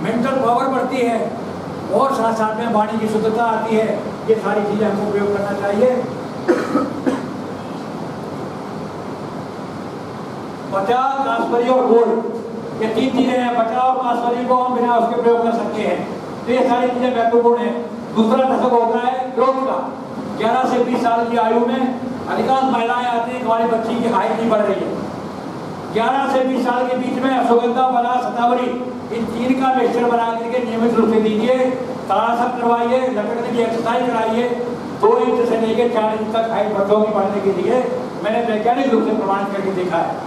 मेंटल पावर बढ़ती है और साथ साथ में वाणी की शुद्धता आती है। ये सारी चीजें हमको प्रयोग करना चाहिए। बचाव, कास्परी और गोल्ड, ये 3 चीजें हैं। बचाव कास्परी को हम बिना उसके प्रयोग कर सकते हैं, तो ये सारी चीजें महत्वपूर्ण है। दूसरा दशक होता है ग्रोथ का। 11 से 20 साल की आयु में अधिकांश महिलाएं आती हैं, हमारी बच्ची की हाइट नहीं बढ़ रही है। 11 से 20 साल के बीच में अश्वगंधा, बला, शतावरी, इन 3 का मिक्सचर बना करके नियमित रूप से दीजिए। ताड़ासन करवाइए, लटकने की एक्सरसाइज कराइए। 2 इंच से लेकर 4 इंच तक हाइट बच्चों की बढ़ने के लिए मैंने वैज्ञानिक रूप से प्रमाणित करके देखा है।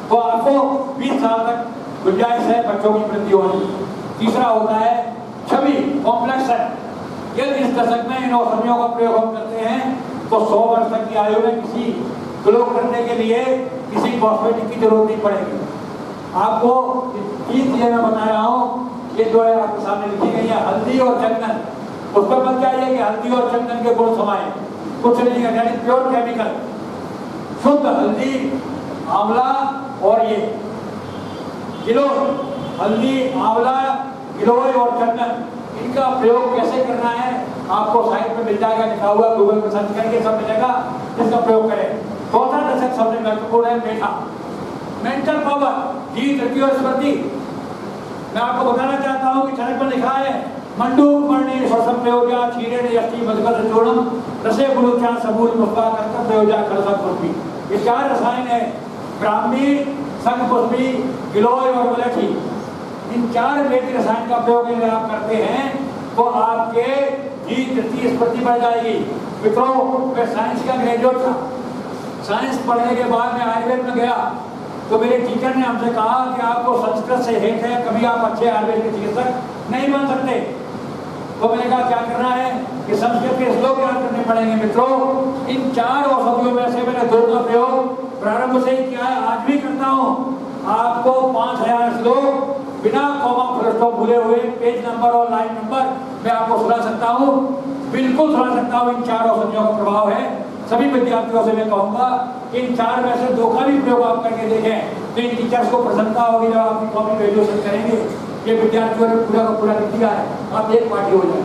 तो आपको 20 साल तक गुंजाइश है बच्चों की वृद्धि होने। तीसरा होता है छवि, कॉम्प्लेक्स है। यदि इस दशक में इन औषधियों का प्रयोग हम करते हैं तो 100 वर्ष तक की आयु में किसी ग्लो करने के लिए किसी कॉस्मेटिक की जरूरत नहीं पड़ेगी। आपको 3 चीजें मैं बता रहा हूँ, ये जो है आपके सामने लिखी गई है, हल्दी और चंदन। उस पर मत जाइए कि हल्दी और चंदन के गुण समाये, कुछ नहीं है, यानी प्योर केमिकल, शुद्ध हल्दी, आंवला और ये गिलोय, हल्दी, आंवला, गिलोय और चंदन, इनका प्रयोग कैसे करना है आपको साइट पे मिल जाएगा, लिखा हुआ, गूगल पर सर्च करके सब मिलेगा, इसका प्रयोग करें। चौथा दशक सबसे महत्वपूर्ण है मेधा, मेंटल पावर, जीत, धृति और स्मृति। मैं आपको बताना चाहता हूँ कि सड़क पर लिखा है मंडूक वर्णी श्वसन प्रयोजा क्षीरेण यष्टि मधुकर चूर्णम रसे गुरुचा सबूल मुस्का कर्तव्य प्रयोजा खरसक पुष्पी। ये 4 रसायन है, ब्राह्मी, संगपुष्पी, गिलोय और मलेठी। इन 4 वेदिक रसायन का प्रयोग अगर आप करते हैं तो आपके जीत, धृति, स्मृति बढ़ जाएगी। मित्रों, मैं साइंस का ग्रेजुएट था। साइंस पढ़ने के बाद मैं आयुर्वेद में गया तो मेरे टीचर ने हमसे कहा कि आपको संस्कृत से हेट है, कभी आप अच्छे आयुर्वेद के चिकित्सक नहीं बन सकते। तो मैंने कहा क्या करना है कि संस्कृत के श्लोक याद करने पड़ेंगे। मित्रों, इन 4 औषधियों में से मैंने 2 का प्रयोग प्रारंभ से ही किया है, आज भी करता हूँ। आपको 5000 श्लोक बिना कॉमा फुल स्टॉप भूले हुए पेज नंबर और लाइन नंबर मैं आपको सुना सकता हूँ, बिल्कुल सुना सकता हूँ। इन 4 औषधियों का प्रभाव है। सभी विद्यार्थियों से मैं कहूँगा कि इन 4 में से 2 का भी प्रयोग आप करके देखें तो इन टीचर्स को प्रसन्नता होगी जब आपकी कॉपी ग्रेजुएशन करेंगे। ये विद्यार्थियों ने पूरा का पूरा लिख दिया है, आप एक पार्टी हो जाए,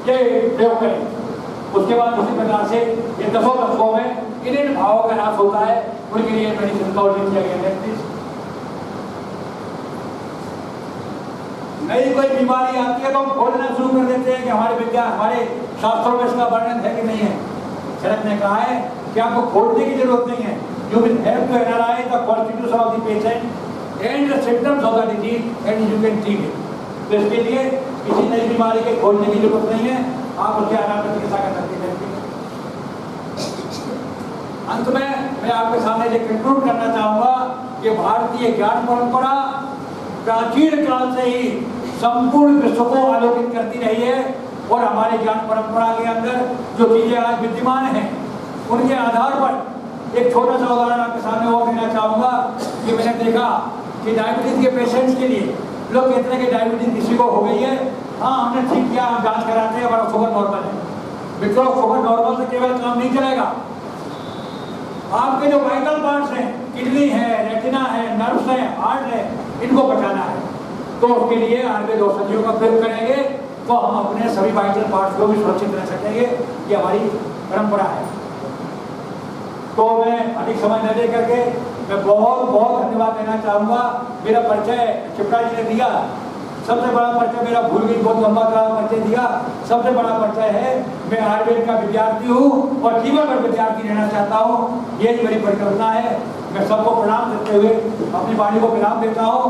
ये प्रयोग करें। उसके बाद उसी प्रकार से ये 10 दशकों में इन भावों का नाश होता है, उनके लिए मेडिसिन का ऑर्डर किया गया है। नई कोई बीमारी आती है तो हम खोलना शुरू कर देते हैं कि हमारे शास्त्रों में इसका वर्णन है कि नहीं है। शरद ने कहा है कि आपको खोलने की जरूरत नहीं है। You will have to analyze the constitution of the patient and the symptoms of the disease and you can treat it. तो इसके लिए किसी नई बीमारी के खोलने की जरूरत नहीं है, आप उसके आधार पर चिकित्सा कर सकते हैं। अंत में मैं आपके सामने ये कंक्लूड करना चाहूँगा कि भारतीय ज्ञान परंपरा प्राचीन काल से ही संपूर्ण विश्व को आलोकित करती रही है और हमारे ज्ञान परंपरा के अंदर जो चीज़ें आज विद्यमान हैं उनके आधार पर एक छोटा सा उदाहरण आपके सामने और देना चाहूँगा कि मैंने देखा कि डायबिटीज़ के पेशेंट्स के लिए लोग कहते हैं कि डायबिटीज़ किसी को हो गई है, हाँ हमने ठीक किया, हम जाँच कराते हैं, हमारा शुगर नॉर्मल है। मित्रों, शुगर नॉर्मल से केवल काम नहीं चलेगा। आपके जो वाइटल पार्ट्स हैं, किडनी है, रेटिना है, नर्व्स है, हार्ट है, इनको बचाना है। तो उसके लिए आयुर्वेद औषधियों का प्रयोग करेंगे तो हम अपने सभी वाइटल पार्ट्स को भी सुरक्षित रख सकेंगे। ये हमारी परंपरा है। तो मैं अधिक समय न दे करके मैं बहुत बहुत धन्यवाद देना चाहूँगा। मेरा परिचय चिपड़ा जी ने दिया, सबसे बड़ा परिचय मेरा भूल गई, बहुत लंबा परिचय दिया। सबसे बड़ा परिचय है मैं आयुर्वेद का विद्यार्थी हूँ और जीवन भर विद्यार्थी रहना चाहता हूँ। यही मेरी परिकल्पना है। मैं सबको प्रणाम देते हुए अपनी वाणी को विराम देता हूँ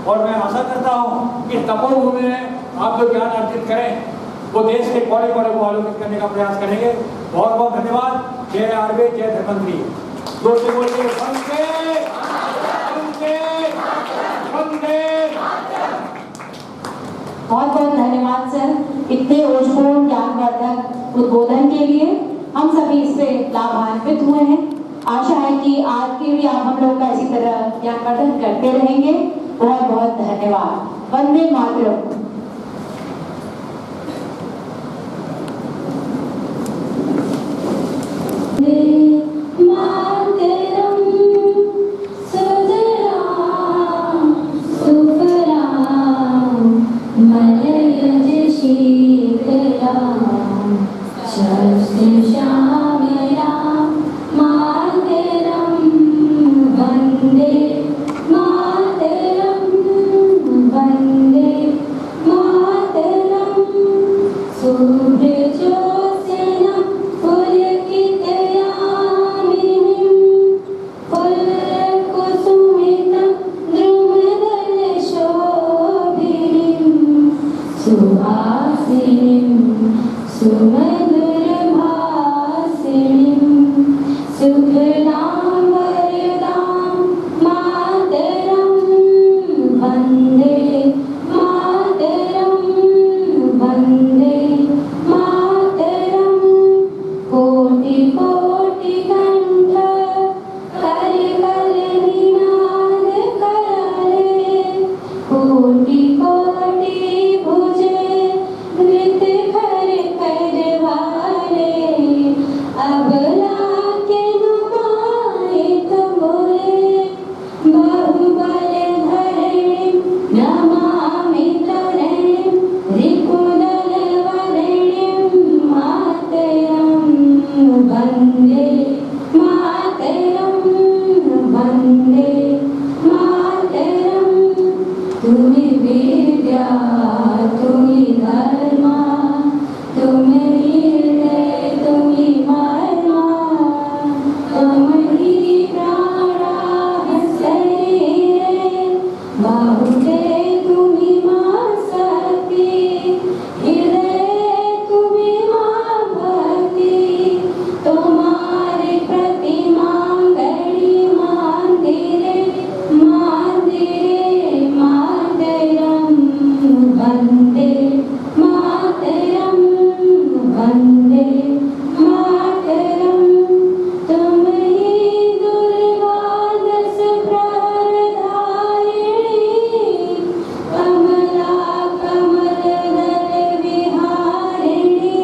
और मैं आशा करता हूँ कि तपोभूमि में आप जो ज्ञान अर्जित करें वो देश के कोने कोने को आलोकित करने का प्रयास करेंगे। बहुत बहुत धन्यवाद। जय आयुर्वेद, जय धन्वंतरी। जोर से बोलिए वंदे वंदे वंदे। बहुत बहुत धन्यवाद सर, इतने ओजपूर्ण ज्ञानवर्धक उद्बोधन के लिए। हम सभी इससे लाभान्वित हुए हैं। आशा है कि आगे भी आप हम लोग का इसी तरह ज्ञानवर्धन करते रहेंगे। बहुत बहुत धन्यवाद। वंदे मातरम। मातरम सुजलाम सुफलाम मलयज शीतलाम शस्य श्यामलाम मातरम वन्दे मातरम वन्दे मातरम। सुभ्रजोत्स्ना पुलकितयामिनीं पुलकुसुमितं द्रुमदलशोभिनीं सुहासिनीं सुमधुरभासिनीं सुखदां वरदां मातरं वन्दे मातरं वन्दे मातरं। कोटि कोटि कंठ करकलनिनाद कराले कोटि कोटि भुजे नृत कर करवाले। अबला के नुमाए बोले बाहुबल धरणिं नमामि तरणिं रिपुदल वरणिं मातरं वन्दे मातरं वन्दे मातरं। तुम्हि विद्या तुम्हि धर्मा तुम्हि हृदय तुम्हि मर्मा तुम्हि प्राणाः शरीरे बाहुते तुम्हि मां शक्ति हृदय तुम्हि मां भक्ति। तुम्हारे प्रतिमा गढ़ी मंदिरे मंदिरे मातरं वन्दे मातरं वन्दे मातरं। तुम ही दुर्गा दश प्रहरधारिणी कमला कमल दल विहारिणी।